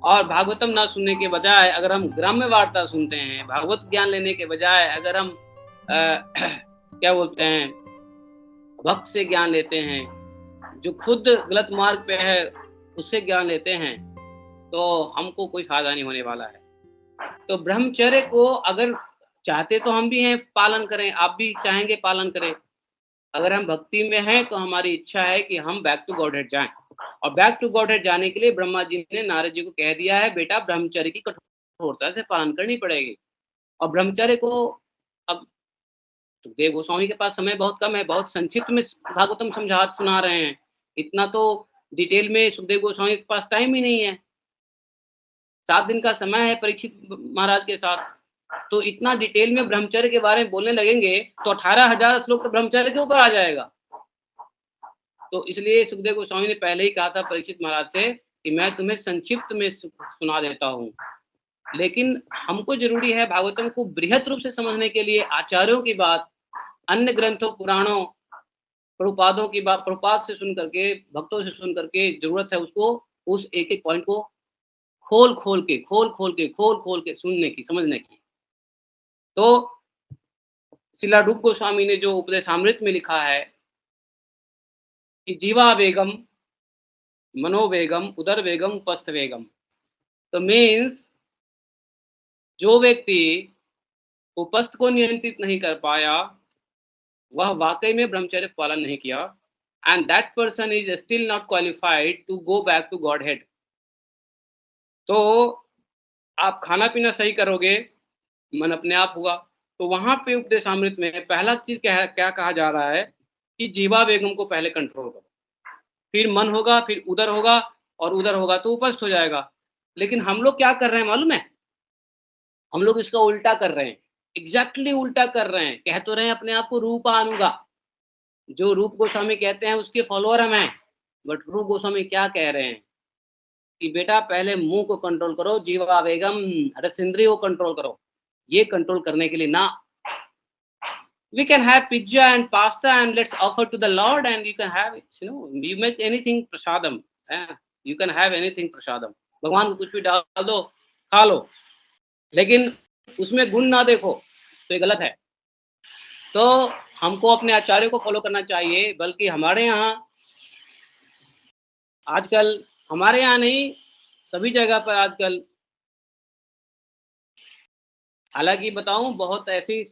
और भागवतम ना सुनने के बजाय अगर हम ग्राम्य वार्ता सुनते हैं, भागवत ज्ञान लेने के बजाय अगर हम क्या बोलते हैं, भक्त से ज्ञान लेते हैं, जो खुद गलत मार्ग पे है उससे ज्ञान लेते हैं, तो हमको कोई फायदा नहीं होने वाला है। तो ब्रह्मचर्य को अगर चाहते तो हम भी हैं पालन करें, आप भी चाहेंगे पालन करें। अगर हम भक्ति में हैं तो हमारी इच्छा है कि हम बैक टू गॉडहेड जाएं, और बैक टू गॉडहेड जाने के लिए ब्रह्मा जी ने नारद जी को कह दिया है, बेटा ब्रह्मचर्य की कठोरता से पालन करनी पड़ेगी। और ब्रह्मचर्य को अब सुखदेव गोस्वामी के पास समय बहुत कम है, बहुत संक्षिप्त में भागवतम सुना रहे हैं, इतना तो डिटेल में सुखदेव गोस्वामी के पास टाइम ही नहीं है। 7 दिन का समय है परीक्षित महाराज के साथ, तो इतना डिटेल में ब्रह्मचर्य के बारे में बोलने लगेंगे तो 18,000 श्लोक तो ब्रह्मचर्य के ऊपर आ जाएगा। तो इसलिए सुखदेव गोस्वामी ने पहले ही कहा था परीक्षित महाराज से कि मैं तुम्हें संक्षिप्त में सुना देता हूँ, लेकिन हमको जरूरी है भागवतम को बृहत रूप से समझने के लिए आचार्यों की बात, अन्य ग्रंथों, पुराणों, प्रभुपादों की बात, प्रभुपाद से सुन करके, भक्तों से सुन करके जरूरत है उसको उस एक एक पॉइंट को खोल खोल के सुनने की, समझने की। तो श्रील रूप गोस्वामी ने जो उपदेशामृत में लिखा है कि जीवा वेगम, मनोवेगम, उदर वेगम, उपस्थ वेगम, तो मीन्स जो व्यक्ति उपस्थ को नियंत्रित नहीं कर पाया वह वाकई में ब्रह्मचर्य पालन नहीं किया, and that person is still not qualified to go back to Godhead. तो आप खाना पीना सही करोगे, मन अपने आप होगा। तो वहां पे उपदेशामृत में पहला चीज क्या कहा जा रहा है कि जीवा वेगम को पहले कंट्रोल करो। फिर मन होगा, फिर उदर होगा, और उदर होगा तो उपस्थ हो जाएगा। लेकिन हम लोग क्या कर रहे हैं मालूम है? हम लोग इसका उल्टा कर रहे हैं, एग्जैक्टली उल्टा कर रहे हैं। कह तो रहे हैं अपने आप को रूपानुगा, जो रूप गोस्वामी कहते हैं उसके फॉलोअर हम हैं, बट रूप गोस्वामी क्या कह रहे हैं कि बेटा पहले मुंह को कंट्रोल करो, जीवा वेगम, रसेंद्रिय को कंट्रोल करो। ये कंट्रोल करने के लिए ना, we can have pizza and pasta and let's offer to the Lord and you can have it, you make anything prasadam, you can have anything prasadam, भगवान को कुछ भी डाल दो, खा लो, लेकिन उसमें गुण ना देखो तो ये गलत है। तो हमको अपने आचार्यों को फॉलो करना चाहिए, बल्कि हमारे यहाँ आजकल, हमारे यहाँ नहीं सभी जगह पर आजकल, हालांकि बताऊं बहुत ऐसी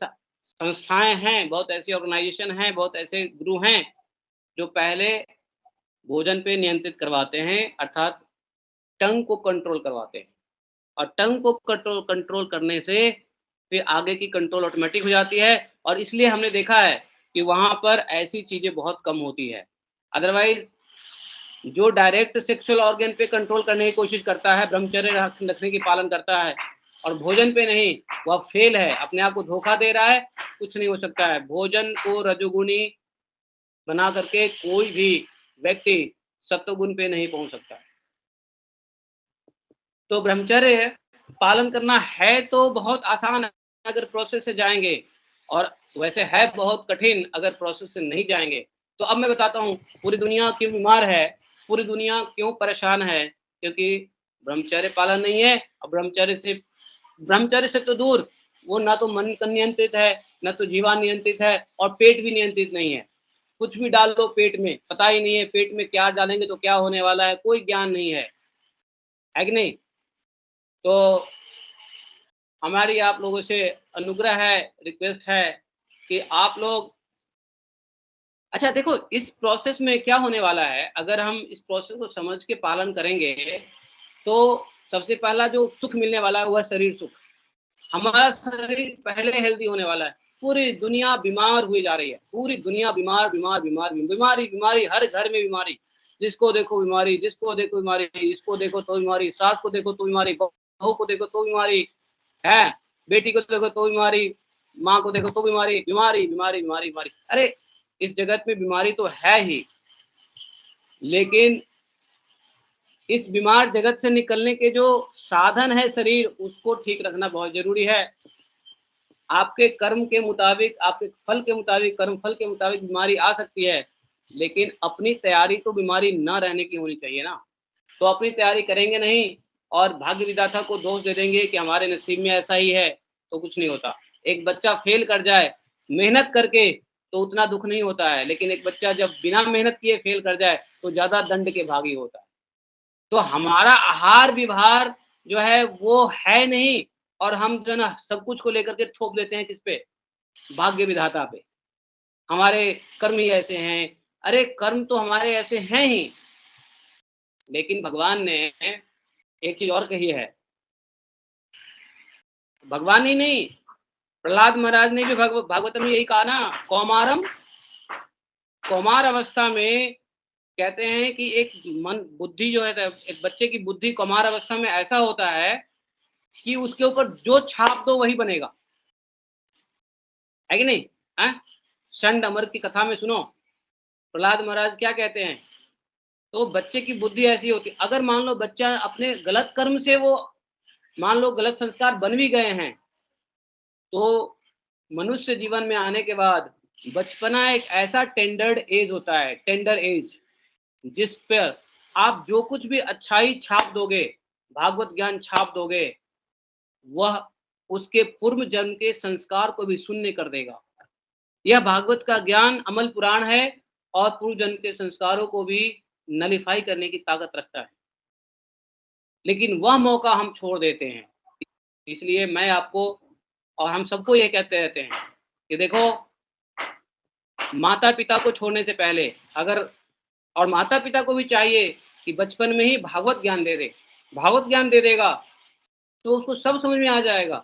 संस्थाएं हैं, बहुत ऐसी ऑर्गेनाइजेशन हैं, बहुत ऐसे गुरु हैं जो पहले भोजन पे नियंत्रित करवाते हैं, अर्थात टंग को कंट्रोल करवाते हैं, और टंग को कंट्रोल करने से फिर आगे की कंट्रोल ऑटोमेटिक हो जाती है। और इसलिए हमने देखा है कि वहां पर ऐसी चीजें बहुत कम होती है। अदरवाइज जो डायरेक्ट सेक्सुअल ऑर्गन पे कंट्रोल करने की कोशिश करता है, ब्रह्मचर्य रखने की पालन करता है, और भोजन पे नहीं, वह फेल है, अपने आप को धोखा दे रहा है, कुछ नहीं हो सकता है। भोजन को रजोगुणी बना करके कोई भी व्यक्ति सत्वगुण पे नहीं पहुंच सकता। तो ब्रह्मचर्य पालन करना है तो बहुत आसान है अगर प्रोसेस से जाएंगे, और वैसे है बहुत कठिन अगर प्रोसेस से नहीं जाएंगे। तो अब मैं बताता हूँ पूरी दुनिया क्यों बीमार है, पूरी दुनिया क्यों परेशान है, क्योंकि ब्रह्मचर्य पालन नहीं है। और ब्रह्मचर्य से तो दूर, वो ना तो मन का नियंत्रित है, ना तो जीवन नियंत्रित है, और पेट भी नियंत्रित नहीं है। कुछ भी डाल दो पेट में, पता ही नहीं है पेट में क्या डालेंगे तो क्या होने वाला है, कोई ज्ञान नहीं है कि नहीं। तो हमारी आप लोगों से अनुग्रह है, रिक्वेस्ट है कि आप लोग, अच्छा देखो इस प्रोसेस में क्या होने वाला है, अगर हम इस प्रोसेस को समझ के पालन करेंगे तो सबसे पहला जो सुख मिलने वाला है वह शरीर सुख। हमारा शरीर पहले हेल्दी होने वाला है। पूरी दुनिया बीमार हुई जा रही है, पूरी दुनिया बीमार बीमार बीमार बीमारी बीमारी, हर घर में बीमारी, जिसको देखो बीमारी, जिसको देखो बीमारी, इसको देखो तो बीमारी, सास को देखो तो बीमारी, बहू को देखो तो बीमारी है, बेटी को देखो तो बीमारी, माँ को देखो तो बीमारी, बीमारी बीमारी बीमारी बीमारी। अरे इस जगत में बीमारी तो है ही, लेकिन इस बीमार जगत से निकलने के जो साधन है शरीर, उसको ठीक रखना बहुत जरूरी है। आपके कर्म के मुताबिक, आपके फल के मुताबिक, कर्म फल के मुताबिक बीमारी आ सकती है, लेकिन अपनी तैयारी तो बीमारी न रहने की होनी चाहिए ना। तो अपनी तैयारी करेंगे नहीं और भाग्य विधाता को दोष दे देंगे कि हमारे नसीब में ऐसा ही है, तो कुछ नहीं होता। एक बच्चा फेल कर जाए मेहनत करके तो उतना दुख नहीं होता है, लेकिन एक बच्चा जब बिना मेहनत किए फेल कर जाए तो ज्यादा दंड के भागी होता है। तो हमारा आहार विहार जो है वो है नहीं, और हम जो है ना सब कुछ को लेकर के थोप देते हैं किस पे, भाग्य विधाता पे। हमारे कर्म ही ऐसे हैं, अरे कर्म तो हमारे ऐसे हैं ही, लेकिन भगवान ने एक चीज और कही है। भगवान ही नहीं, प्रहलाद महाराज ने भी भागवतम में यही कहा ना, कौमार अवस्था में कहते हैं कि एक मन बुद्धि जो है, एक बच्चे की बुद्धि कौमार अवस्था में ऐसा होता है कि उसके ऊपर जो छाप दो वही बनेगा, है कि नहीं। षंड अमर की कथा में सुनो प्रहलाद महाराज क्या कहते हैं। तो बच्चे की बुद्धि ऐसी होती, अगर मान लो बच्चा अपने गलत कर्म से, वो मान लो गलत संस्कार बन भी गए हैं, तो मनुष्य जीवन में आने के बाद बचपना एक ऐसा टेंडर्ड एज होता है, टेंडर एज, जिस पर आप जो कुछ भी अच्छाई छाप दोगे, भागवत ज्ञान छाप दोगे, वह उसके पूर्व जन्म के संस्कार को भी शून्य कर देगा। यह भागवत का ज्ञान अमल पुराण है और पूर्व जन्म के संस्कारों को भी नलिफाई करने की ताकत रखता है, लेकिन वह मौका हम छोड़ देते हैं। इसलिए मैं आपको और हम सबको यह कहते रहते हैं कि देखो, माता पिता को छोड़ने से पहले अगर, और माता पिता को भी चाहिए कि बचपन में ही भागवत ज्ञान दे दे। भागवत ज्ञान दे देगा तो उसको सब समझ में आ जाएगा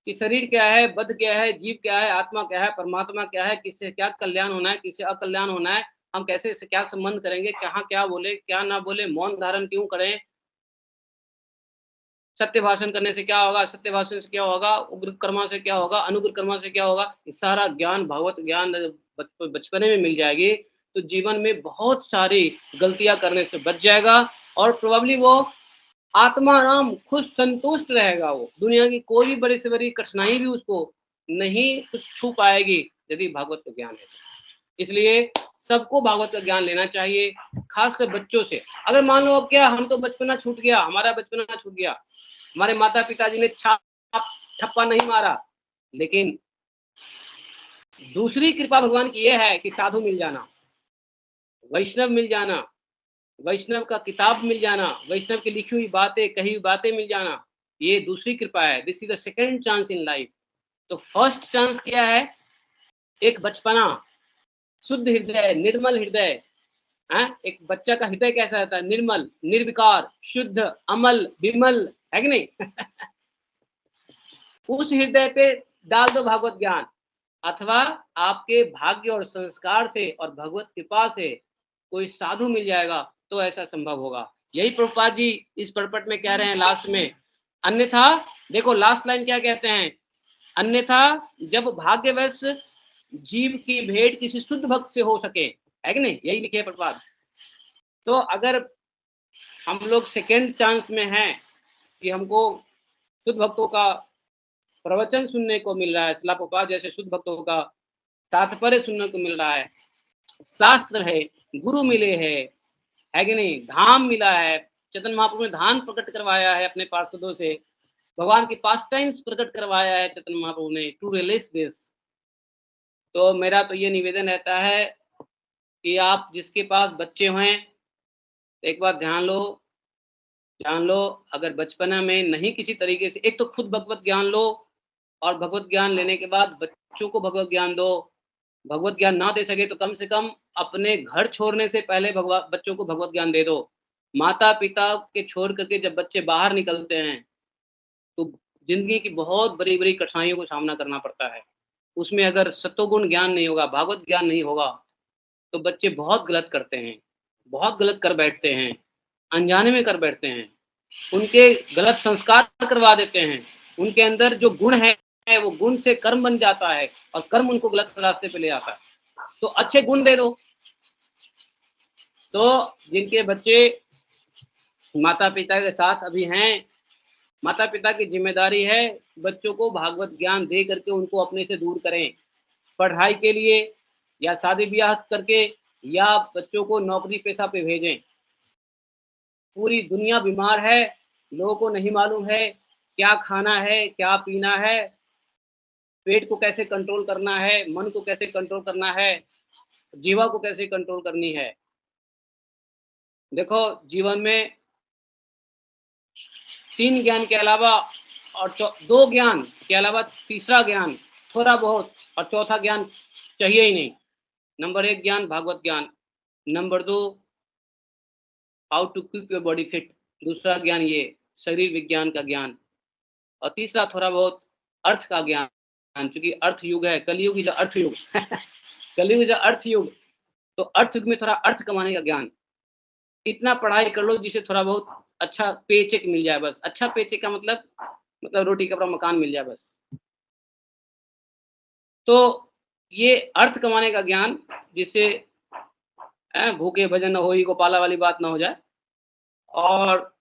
कि शरीर क्या है, बद्ध क्या है, जीव क्या है, आत्मा क्या है, परमात्मा क्या है, किससे क्या कल्याण होना है, किससे अकल्याण होना है, हम कैसे से क्या संबंध करेंगे, कहाँ क्या बोले, क्या ना बोले, मौन धारण क्यों करें, सत्य भाषण करने से क्या होगा, सत्य भाषण से क्या होगा, उग्र कर्मा से क्या होगा, अनुग्र कर्मा से क्या होगा, ये सारा ज्ञान, भागवत ज्ञान बचपने में मिल जाएगी तो जीवन में बहुत सारी गलतियां करने से बच जाएगा और प्रोबेबली वो आत्मा राम खुश संतुष्ट रहेगा। वो दुनिया की कोई भी बड़ी से बड़ी कठिनाई भी उसको नहीं कुछ छू पाएगी यदि भागवत का ज्ञान है। इसलिए सबको भागवत का ज्ञान लेना चाहिए, खासकर बच्चों से। अगर मान लो अब क्या, हम तो बचपना छूट गया, हमारा बचपना छूट गया, हमारे माता पिताजी ने छाप ठप्पा नहीं मारा, लेकिन दूसरी कृपा भगवान की यह है कि साधु मिल जाना, वैष्णव मिल जाना, वैष्णव का किताब मिल जाना, वैष्णव की लिखी हुई बातें, कही हुई बातें मिल जाना, ये दूसरी कृपा है। This is the second chance in life. तो फर्स्ट चांस क्या है? एक बचपना, शुद्ध हृदय, निर्मल हृदय। एक बच्चा का हृदय कैसा रहता है? निर्मल, निर्विकार, शुद्ध, अमल, विमल, है कि नहीं? उस हृदय पे डाल दो भागवत ज्ञान, अथवा आपके भाग्य और संस्कार से और भगवत कृपा से कोई साधु मिल जाएगा तो ऐसा संभव होगा। यही प्रभुपाद जी इस पर्पट में कह रहे हैं लास्ट में। अन्यथा देखो लास्ट लाइन क्या कहते हैं, अन्यथा जब भाग्यवश जीव की भेंट किसी शुद्ध भक्त से हो सके, है कि नहीं, यही लिखे है प्रभुपाद। तो अगर हम लोग सेकेंड चांस में हैं कि हमको शुद्ध भक्तों का प्रवचन सुनने को मिल रहा है, शिला प्रभुपाद जैसे शुद्ध भक्तों का तात्पर्य सुनने को मिल रहा है, शास्त्र है, गुरु मिले हैं, है कि नहीं, धाम मिला है, चैतन्य महाप्रभु ने धाम प्रकट करवाया है अपने पार्षदों से, भगवान की पास टाइम्स प्रकट करवाया है चैतन्य महाप्रभु ने टू रिलीज दिस। तो मेरा तो ये निवेदन रहता है कि आप जिसके पास बच्चे हैं एक बात ध्यान लो, अगर बचपना में नहीं किसी तरीके से, एक तो खुद भगवत ज्ञान लो और भगवत ज्ञान लेने के बाद बच्चों को भगवत ज्ञान दो। भगवत ज्ञान ना दे सके तो कम से कम अपने घर छोड़ने से पहले बच्चों को भगवत ज्ञान दे दो। माता पिता के छोड़ करके जब बच्चे बाहर निकलते हैं तो जिंदगी की बहुत बड़ी बड़ी कठिनाइयों को सामना करना पड़ता है। उसमें अगर सत्वगुण ज्ञान नहीं होगा, भागवत ज्ञान नहीं होगा तो बच्चे बहुत गलत करते हैं, बहुत गलत कर बैठते हैं, अनजाने में कर बैठते हैं, उनके गलत संस्कार करवा देते हैं, उनके अंदर जो गुण है वो गुण से कर्म बन जाता है और कर्म उनको गलत रास्ते पे ले आता है। तो अच्छे गुण दे दो। तो जिनके बच्चे माता पिता के साथ अभी हैं, माता पिता की जिम्मेदारी है बच्चों को भागवत ज्ञान दे करके उनको अपने से दूर करें, पढ़ाई के लिए या शादी ब्याह करके या बच्चों को नौकरी पेशा पे भेजें। पूरी दुनिया बीमार है, लोगों को नहीं मालूम है क्या खाना है, क्या पीना है, पेट को कैसे कंट्रोल करना है, मन को कैसे कंट्रोल करना है, जीवा को कैसे कंट्रोल करनी है। देखो जीवन में 3 ज्ञान के अलावा और 2 ज्ञान के अलावा तीसरा ज्ञान थोड़ा बहुत और चौथा ज्ञान चाहिए ही नहीं। नंबर 1 ज्ञान भागवत ज्ञान, number 2 how to keep your body fit, दूसरा ज्ञान ये शरीर विज्ञान का ज्ञान, और तीसरा थोड़ा बहुत अर्थ का ज्ञान, चूंकि अर्थ युग है, कलयुग इज अर्थ युग कलयुग इज अर्थ युग, तो अर्थ युग में थोड़ा अर्थ कमाने का ज्ञान। इतना पढ़ाई कर लो जिसे थोड़ा बहुत अच्छा पेचेक मिल जाए बस। अच्छा पेचेक का मतलब रोटी कपड़ा मकान मिल जाए बस। तो ये अर्थ कमाने का ज्ञान, जिससे भूखे भजन न होई गोपाला वाली बात ना हो जाए। और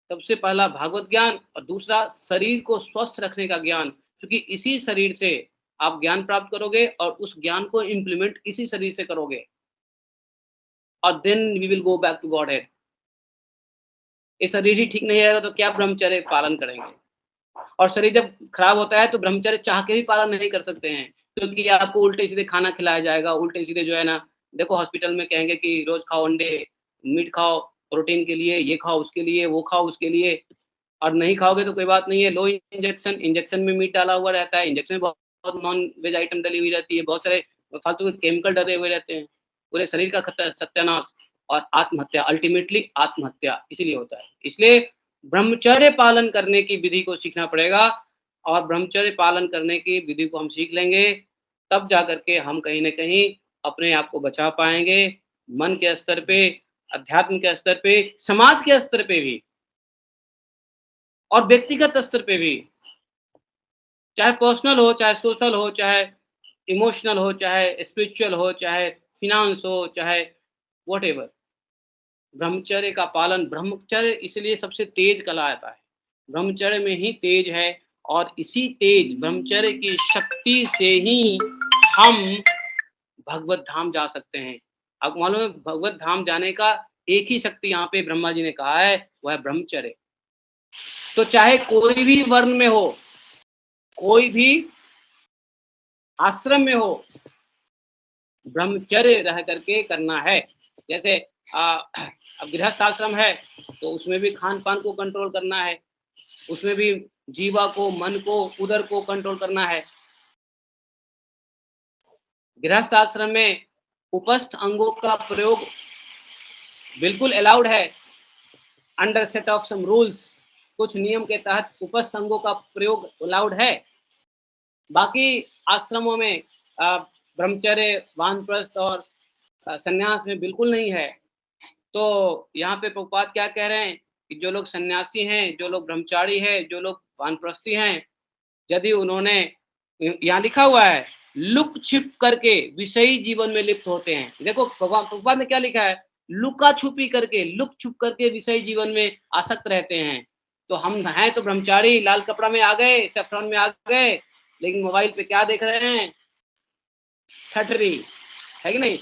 सबसे पहला भागवत ज्ञान और दूसरा शरीर को स्वस्थ रखने का ज्ञान, क्योंकि इसी शरीर से आप ज्ञान प्राप्त करोगे और उस ज्ञान को इम्प्लीमेंट इसी शरीर से करोगे और then we will go back to Godhead. ये शरीर ही ठीक नहीं रहेगा तो क्या ब्रह्मचर्य पालन करेंगे? और शरीर जब खराब होता है तो ब्रह्मचर्य चाह के भी पालन नहीं कर सकते हैं, क्योंकि आपको उल्टे सीधे खाना खिलाया जाएगा, उल्टे सीधे जो है ना, देखो हॉस्पिटल में कहेंगे कि रोज खाओ अंडे, मीट खाओ प्रोटीन के लिए, ये खाओ उसके लिए, वो खाओ उसके लिए, और नहीं खाओगे तो कोई बात नहीं है, लो इंजेक्शन में मीट डाला हुआ रहता है, इंजेक्शन में बहुत नॉन वेज आइटम डली हुई रहती है, बहुत सारे फालतू के केमिकल डले हुए रहते हैं, पूरे शरीर का सत्यानाश और आत्महत्या, अल्टीमेटली आत्महत्या इसीलिए होता है। इसलिए ब्रह्मचर्य पालन करने की विधि को सीखना पड़ेगा, और ब्रह्मचर्य पालन करने की विधि को हम सीख लेंगे तब जाकर के हम कहीं ना कहीं अपने आप को बचा पाएंगे, मन के स्तर पे, अध्यात्म के स्तर पे, समाज के स्तर पे भी और व्यक्तिगत स्तर पे भी, चाहे पर्सनल हो, चाहे सोशल हो, चाहे इमोशनल हो, चाहे स्पिरिचुअल हो, चाहे फिनांस हो, चाहे व्हाटएवर। ब्रह्मचर्य का पालन, ब्रह्मचर्य इसलिए सबसे तेज कहलाता है। ब्रह्मचर्य में ही तेज है और इसी तेज ब्रह्मचर्य की शक्ति से ही हम भगवत धाम जा सकते हैं। आपको मालूम है भगवत धाम जाने का एक ही शक्ति यहाँ पे ब्रह्मा जी ने कहा है, वह है ब्रह्मचर्य। तो चाहे कोई भी वर्ण में हो, कोई भी आश्रम में हो, ब्रह्मचर्य रह करके करना है। जैसे अब गृहस्थ आश्रम है तो उसमें भी खान पान को कंट्रोल करना है, उसमें भी जीवा को, मन को, उदर को कंट्रोल करना है। गृहस्थ आश्रम में उपस्थ अंगों का प्रयोग बिल्कुल अलाउड है, under set of some rules. कुछ नियम के तहत उपस्थ अंगों का प्रयोग अलाउड है। बाकी आश्रमों में ब्रह्मचर्य, वानप्रस्थ और संन्यास में बिल्कुल नहीं है। तो यहाँ पे प्रभुपाद क्या कह रहे हैं कि जो लोग सन्यासी हैं, जो लोग ब्रह्मचारी हैं, जो लोग वानप्रस्थी हैं, यदि उन्होंने, यहाँ लिखा हुआ है, लुक छिप करके विषयी जीवन में लिप्त होते हैं। देखो प्रभुपाद ने क्या लिखा है, लुका छुपी करके, लुक छुप करके विषयी जीवन में आसक्त रहते हैं। तो हम हैं तो ब्रह्मचारी, लाल कपड़ा में आ गए, सैफरॉन में आ गए, लेकिन मोबाइल पे क्या देख रहे हैं, ठटरी, है कि नहीं?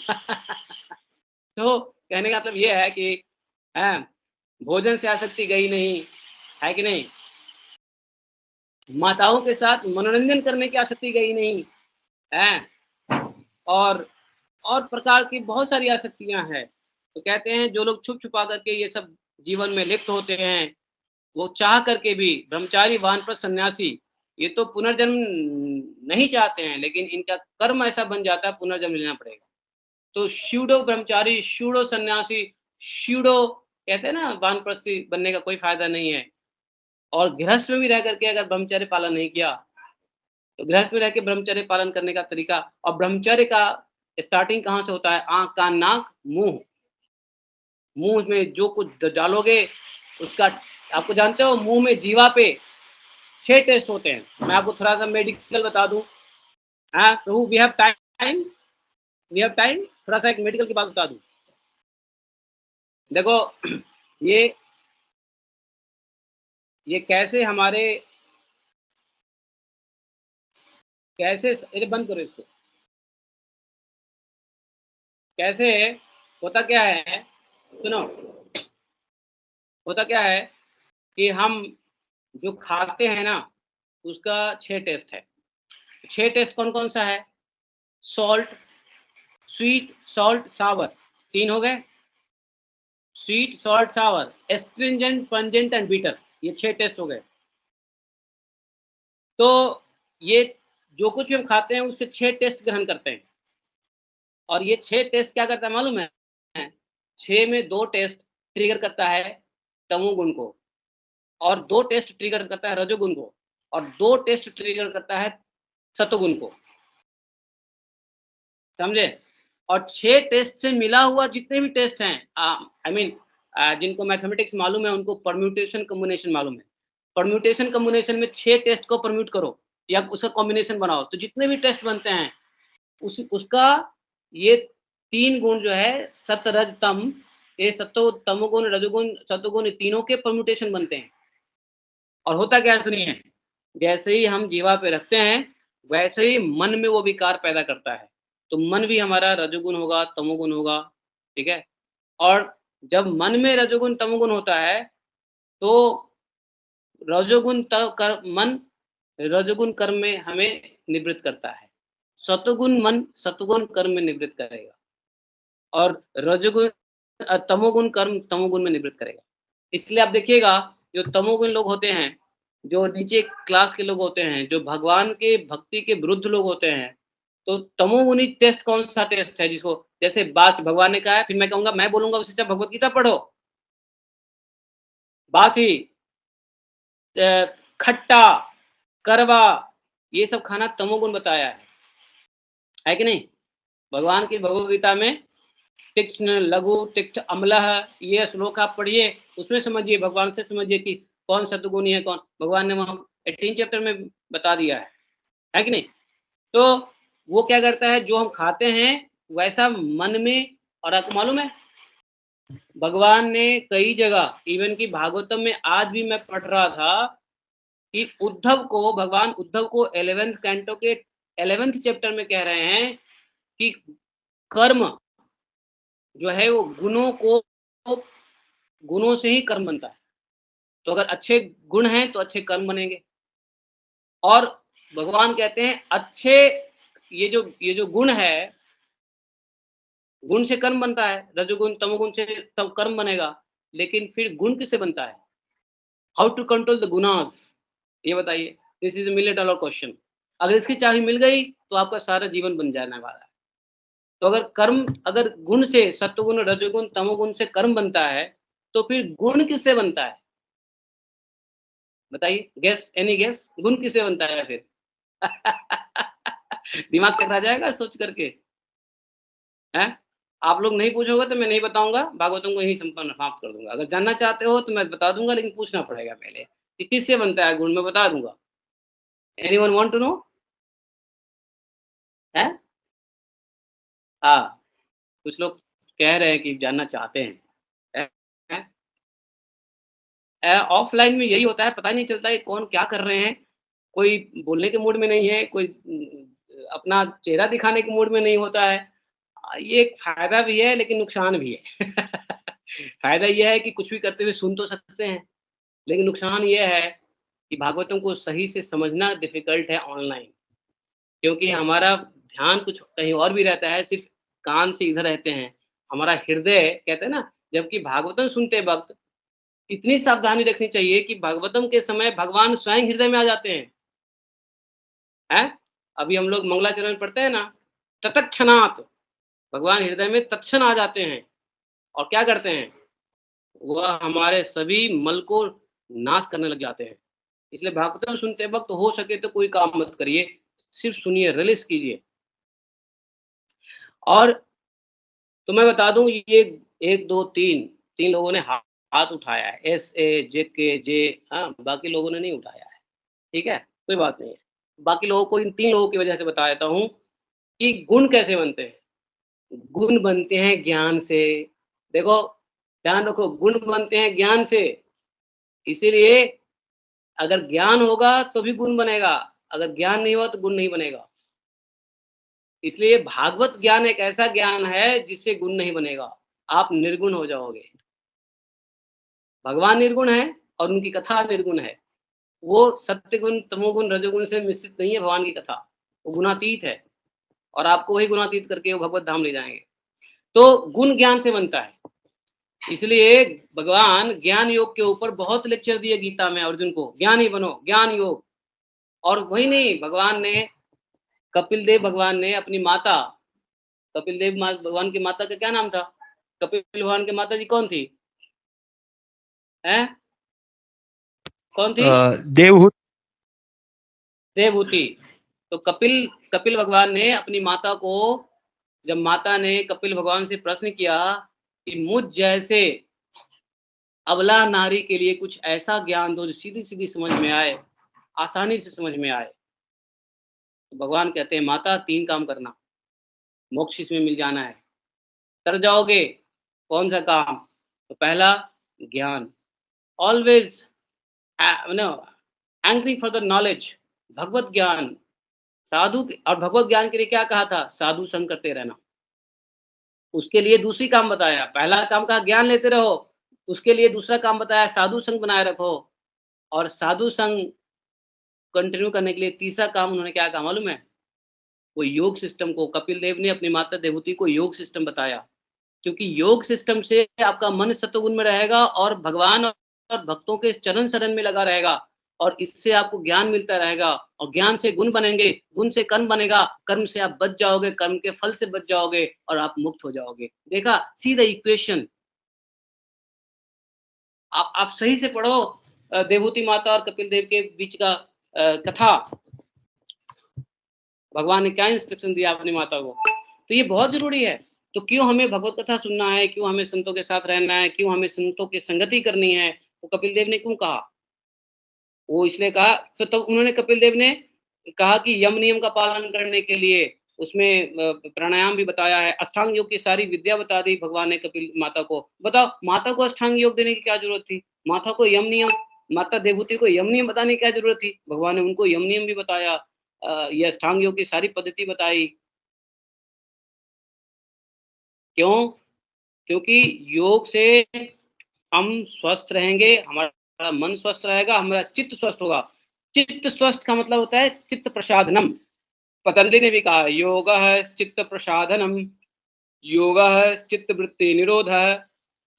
तो कहने का मतलब ये है कि भोजन से आसक्ति गई नहीं, है कि नहीं? माताओं के साथ मनोरंजन करने की आसक्ति गई नहीं है, और प्रकार की बहुत सारी आसक्तियां हैं। तो कहते हैं जो लोग छुप छुपा करके ये सब जीवन में लिप्त होते हैं, वो चाह करके भी, ब्रह्मचारी, वानप्रस्थ, सन्यासी, ये तो पुनर्जन्म नहीं चाहते हैं, लेकिन इनका कर्म ऐसा बन जाता है, पुनर्जन्म लेना पड़ेगा। तो स्यूडो ब्रह्मचारी, स्यूडो सन्यासी, स्यूडो कहते हैं ना, वानप्रस्थी बनने का कोई फायदा नहीं है। और गृहस्थ में भी रह करके अगर ब्रह्मचर्य पालन नहीं किया, तो गृहस्थ में रह के ब्रह्मचर्य पालन करने का तरीका, और ब्रह्मचर्य का स्टार्टिंग कहाँ से होता है, आंख, कान, नाक, मुंह। मुंह में जो कुछ डालोगे उसका, आपको जानते हो मुंह में जीवा पे 6 टेस्ट होते हैं। मैं आपको थोड़ा सा मेडिकल बता दूं। हाँ Prabhu, we have time, we have time, थोड़ा सा एक मेडिकल की बात बता दूं। देखो ये कैसे हमारे, कैसे, ये बंद करो इसको। कैसे होता क्या है, सुनो, होता क्या है कि हम जो खाते हैं ना, उसका 6 टेस्ट है। 6 टेस्ट कौन कौन सा है, सॉल्ट, स्वीट, सॉल्ट, सावर, 3 हो गए। Sweet, salt, sour, astringent, pungent and bitter, ये 6 टेस्ट हो गए। तो ये जो कुछ भी हम खाते हैं उससे 6 टेस्ट ग्रहण करते हैं, और ये 6 टेस्ट क्या करता है मालूम है, 6 में 2 टेस्ट ट्रिगर करता है तमोगुण को, और 2 टेस्ट ट्रिगर करता है रजोगुण को, और 2 टेस्ट ट्रिगर करता है सतोगुण को, समझे? और 6 टेस्ट से मिला हुआ जितने भी टेस्ट हैं, आई मीन जिनको मैथमेटिक्स मालूम है उनको परम्यूटेशन कॉम्बिनेशन मालूम है। परम्यूटेशन कॉम्बिनेशन में 6 टेस्ट को परम्यूट करो या उसका कॉम्बिनेशन बनाओ, तो जितने भी टेस्ट बनते हैं उसका ये 3 गुण जो है, सत, रज, तम, ये सत्तो, तमोगुण, रजोगुण, सतोगुण, ये तीनों के परम्यूटेशन बनते हैं। और होता क्या है सुनिए, जैसे ही हम जीवा पे रखते हैं वैसे ही मन में वो विकार पैदा करता है। तो मन भी हमारा रजोगुण होगा, तमोगुण होगा, ठीक है? और जब मन में रजोगुण, तमोगुण होता है तो रजोगुण मन रजोगुण कर्म में हमें निवृत्त करता है, सतोगुण मन सतोगुण कर्म में निवृत्त करेगा, और रजोगुण तमोगुण कर्म तमोगुण में निवृत्त करेगा। इसलिए आप देखिएगा जो तमोगुण लोग होते हैं, जो नीचे क्लास के लोग होते हैं, जो भगवान के भक्ति के विरुद्ध लोग होते हैं, तो तमोगुणी टेस्ट कौन सा टेस्ट है, जिसको जैसे बास भगवान ने कहा है, फिर मैं कहूंगा, मैं बोलूंगा उससे अच्छा भगवत गीता पढ़ो। बासी, खट्टा, करवा, ये सब खाना तमोगुण बताया है कि नहीं? भगवान की भगवद गीता में तीक्ष्ण, लघु, तीक्ष्ण, अम्लः, ये श्लोक आप पढ़िए, उसमें समझिए, भगवान से समझिए कि कौन सतगुणी है, कौन। भगवान ने वहां 18 चैप्टर में बता दिया है कि नहीं। तो वो क्या करता है, जो हम खाते हैं वैसा मन में, और आपको मालूम है भगवान ने कई जगह, इवन की भागवतम में आज भी मैं पढ़ रहा था कि भगवान उद्धव को 11th कैंटो के 11th चैप्टर में कह रहे हैं कि कर्म जो है वो गुणों से ही कर्म बनता है। तो अगर अच्छे गुण हैं तो अच्छे कर्म बनेंगे। और भगवान कहते हैं अच्छे, ये जो गुण है, गुण से कर्म बनता है, रजोगुण तमोगुण से तब कर्म बनेगा। लेकिन फिर गुण किससे बनता है? हाउ टू कंट्रोल द गुनास, ये बताइए। This is $1 million question. अगर इसकी चाबी मिल गई तो आपका सारा जीवन बन जाने वाला है। तो अगर गुण से, सत्वगुण, रजोगुण, तमोगुण से कर्म बनता है, तो फिर गुण किससे बनता है? बताइए, गेस, एनी गेस, गुण किससे बनता है फिर? दिमाग चकरा जाएगा सोच करके, हैं? आप लोग नहीं पूछोगे तो मैं नहीं बताऊंगा, भागवतम को यही संपन्न समाप्त कर दूंगा। अगर जानना चाहते हो तो मैं बता दूंगा, लेकिन पूछना पड़ेगा पहले कि किससे बनता है गुण, मैं बता दूंगा। Anyone want to know? है? हाँ, कुछ लोग कह रहे हैं कि जानना चाहते हैं। ऑफलाइन में यही होता है, पता ही नहीं चलता है कौन क्या कर रहे हैं। कोई बोलने के मूड में नहीं है, कोई अपना चेहरा दिखाने के मूड में नहीं होता है। ये एक फायदा भी है लेकिन नुकसान भी है। फायदा ये है कि कुछ भी करते हुए सुन तो सकते हैं, लेकिन नुकसान ये है कि भागवतम को सही से समझना डिफिकल्ट है ऑनलाइन, क्योंकि हमारा ध्यान कुछ कहीं और भी रहता है, सिर्फ कान से इधर रहते हैं, हमारा हृदय, कहते हैं ना, जबकि भागवतम सुनते वक्त इतनी सावधानी रखनी चाहिए कि भागवतम के समय भगवान स्वयं हृदय में आ जाते हैं। हैं? अभी हम लोग मंगलाचरण पढ़ते हैं ना, तत्क्षणात् भगवान हृदय में तत्क्षण आ जाते हैं और क्या करते हैं, वह हमारे सभी मल को नाश करने लग जाते हैं। इसलिए भागवतम सुनते वक्त हो सके तो कोई काम मत करिए, सिर्फ सुनिए, रिलीज कीजिए। और तो मैं बता दूं, ये 1 2 3 लोगों ने हाथ उठाया है, SAJKJ, हाँ, बाकी लोगों ने नहीं उठाया है। ठीक है, कोई बात नहीं है। बाकी लोगों को, इन 3 लोगों की वजह से बता देता हूँ कि गुण कैसे बनते हैं। गुण बनते हैं ज्ञान से। देखो, ध्यान रखो, गुण बनते हैं ज्ञान से। इसीलिए अगर ज्ञान होगा तो भी गुण बनेगा, अगर ज्ञान नहीं हुआ तो गुण नहीं बनेगा। इसलिए भागवत ज्ञान एक ऐसा ज्ञान है जिससे गुण नहीं बनेगा, आप निर्गुण हो जाओगे। भगवान निर्गुण है और उनकी कथा निर्गुण है। वो सत्य गुण, तमोगुण, रजोगुण से मिश्रित नहीं है भगवान की कथा, वो गुणातीत है, और आपको वही गुणातीत करके वो भगवत धाम ले जाएंगे। तो गुण ज्ञान से बनता है। इसलिए भगवान ज्ञान योग के ऊपर बहुत लेक्चर दिए गीता में अर्जुन को, ज्ञानी बनो, ज्ञान योग। और वही नहीं, भगवान ने, कपिल देव भगवान ने अपनी माता, कपिल देव भगवान की माता का क्या नाम था? कपिल भगवान की माता जी कौन थी? हैं? कौन थी? देवहूति। देवहूति। तो कपिल भगवान ने अपनी माता को, जब माता ने कपिल भगवान से प्रश्न किया कि मुझ जैसे अबला नारी के लिए कुछ ऐसा ज्ञान दो जो सीधी सीधी समझ में आए, आसानी से समझ में आए, तो भगवान कहते हैं, माता 3 काम करना, मोक्ष इसमें मिल जाना है, तर जाओगे। कौन सा काम? तो पहला, ज्ञान, always anchoring for the knowledge, भगवत ज्ञान, और भगवत ज्ञान के लिए क्या कहा था? साधु संग करते रहना। उसके लिए दूसरी काम बताया, पहला काम कहा ज्ञान लेते रहो, उसके लिए दूसरा काम बताया साधु संग बनाए रखो, और साधु संग कंटिन्यू करने के लिए तीसरा काम उन्होंने क्या कहा मालूम है? वो योग सिस्टम को, कपिल देव ने अपनी माता देवहूति को योग सिस्टम बताया, क्योंकि योग सिस्टम से आपका मन सत्वगुण में रहेगा और भगवान और भक्तों के चरण शरण में लगा रहेगा, और इससे आपको ज्ञान मिलता रहेगा, और ज्ञान से गुण बनेंगे, गुण से कर्म बनेगा, कर्म से आप बच जाओगे, कर्म के फल से बच जाओगे और आप मुक्त हो जाओगे। देखा, सी द इक्वेशन। आप सही से पढ़ो देवहूति माता और कपिल देव के बीच का कथा, भगवान ने क्या इंस्ट्रक्शन दिया अपनी माता को तो ये बहुत जरूरी है। तो क्यों हमें भगवत कथा सुनना है, क्यों हमें संतों के साथ रहना है, क्यों हमें संतों की संगति करनी है, वो कपिल देव ने क्यों कहा? वो इसलिए कहा, तो तब उन्होंने कपिल देव ने कहा कि यम नियम का पालन करने के लिए उसमें प्राणायाम भी बताया है, अष्टांग योग की सारी विद्या बता दी भगवान ने कपिल माता को। बताओ माता को अष्टांग योग देने की क्या जरूरत थी? माता को यम नियम, माता देवहूति को यम नियम बताने की क्या जरूरत थी? भगवान ने उनको यम नियम भी बताया, ये अष्टांग योग की सारी पद्धति बताई। क्यों? क्योंकि योग से हम स्वस्थ रहेंगे, हमारा मन स्वस्थ रहेगा, हमारा चित्त स्वस्थ होगा। चित्त स्वस्थ का मतलब होता है चित्त प्रसादनम। पतंजलि ने भी कहा है, योग है चित्त प्रसादनम, योग है चित्त वृत्ति निरोध है।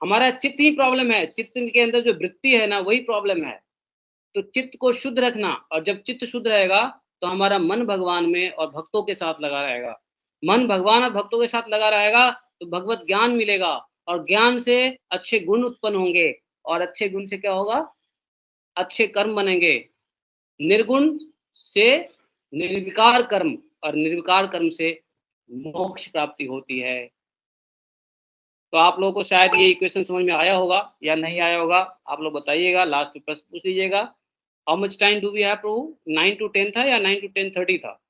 हमारा चित्त ही प्रॉब्लम है, चित्त के अंदर जो वृत्ति है ना वही प्रॉब्लम है। तो चित्त को शुद्ध रखना, और जब चित्त शुद्ध रहेगा तो हमारा मन भगवान में और भक्तों के साथ लगा रहेगा। मन भगवान और भक्तों के साथ लगा रहेगा तो भगवत ज्ञान मिलेगा, और ज्ञान से अच्छे गुण उत्पन्न होंगे, और अच्छे गुण से क्या होगा? अच्छे कर्म बनेंगे। निर्गुण से निर्विकार कर्म, और निर्विकार कर्म से मोक्ष प्राप्ति होती है। तो आप लोगों को शायद ये इक्वेशन समझ में आया होगा या नहीं आया होगा, आप लोग बताइएगा, लास्ट में प्रश्न पूछ लीजिएगा। How much time do we have प्रभु? 9 to 10 था या 9 to 10:30 था?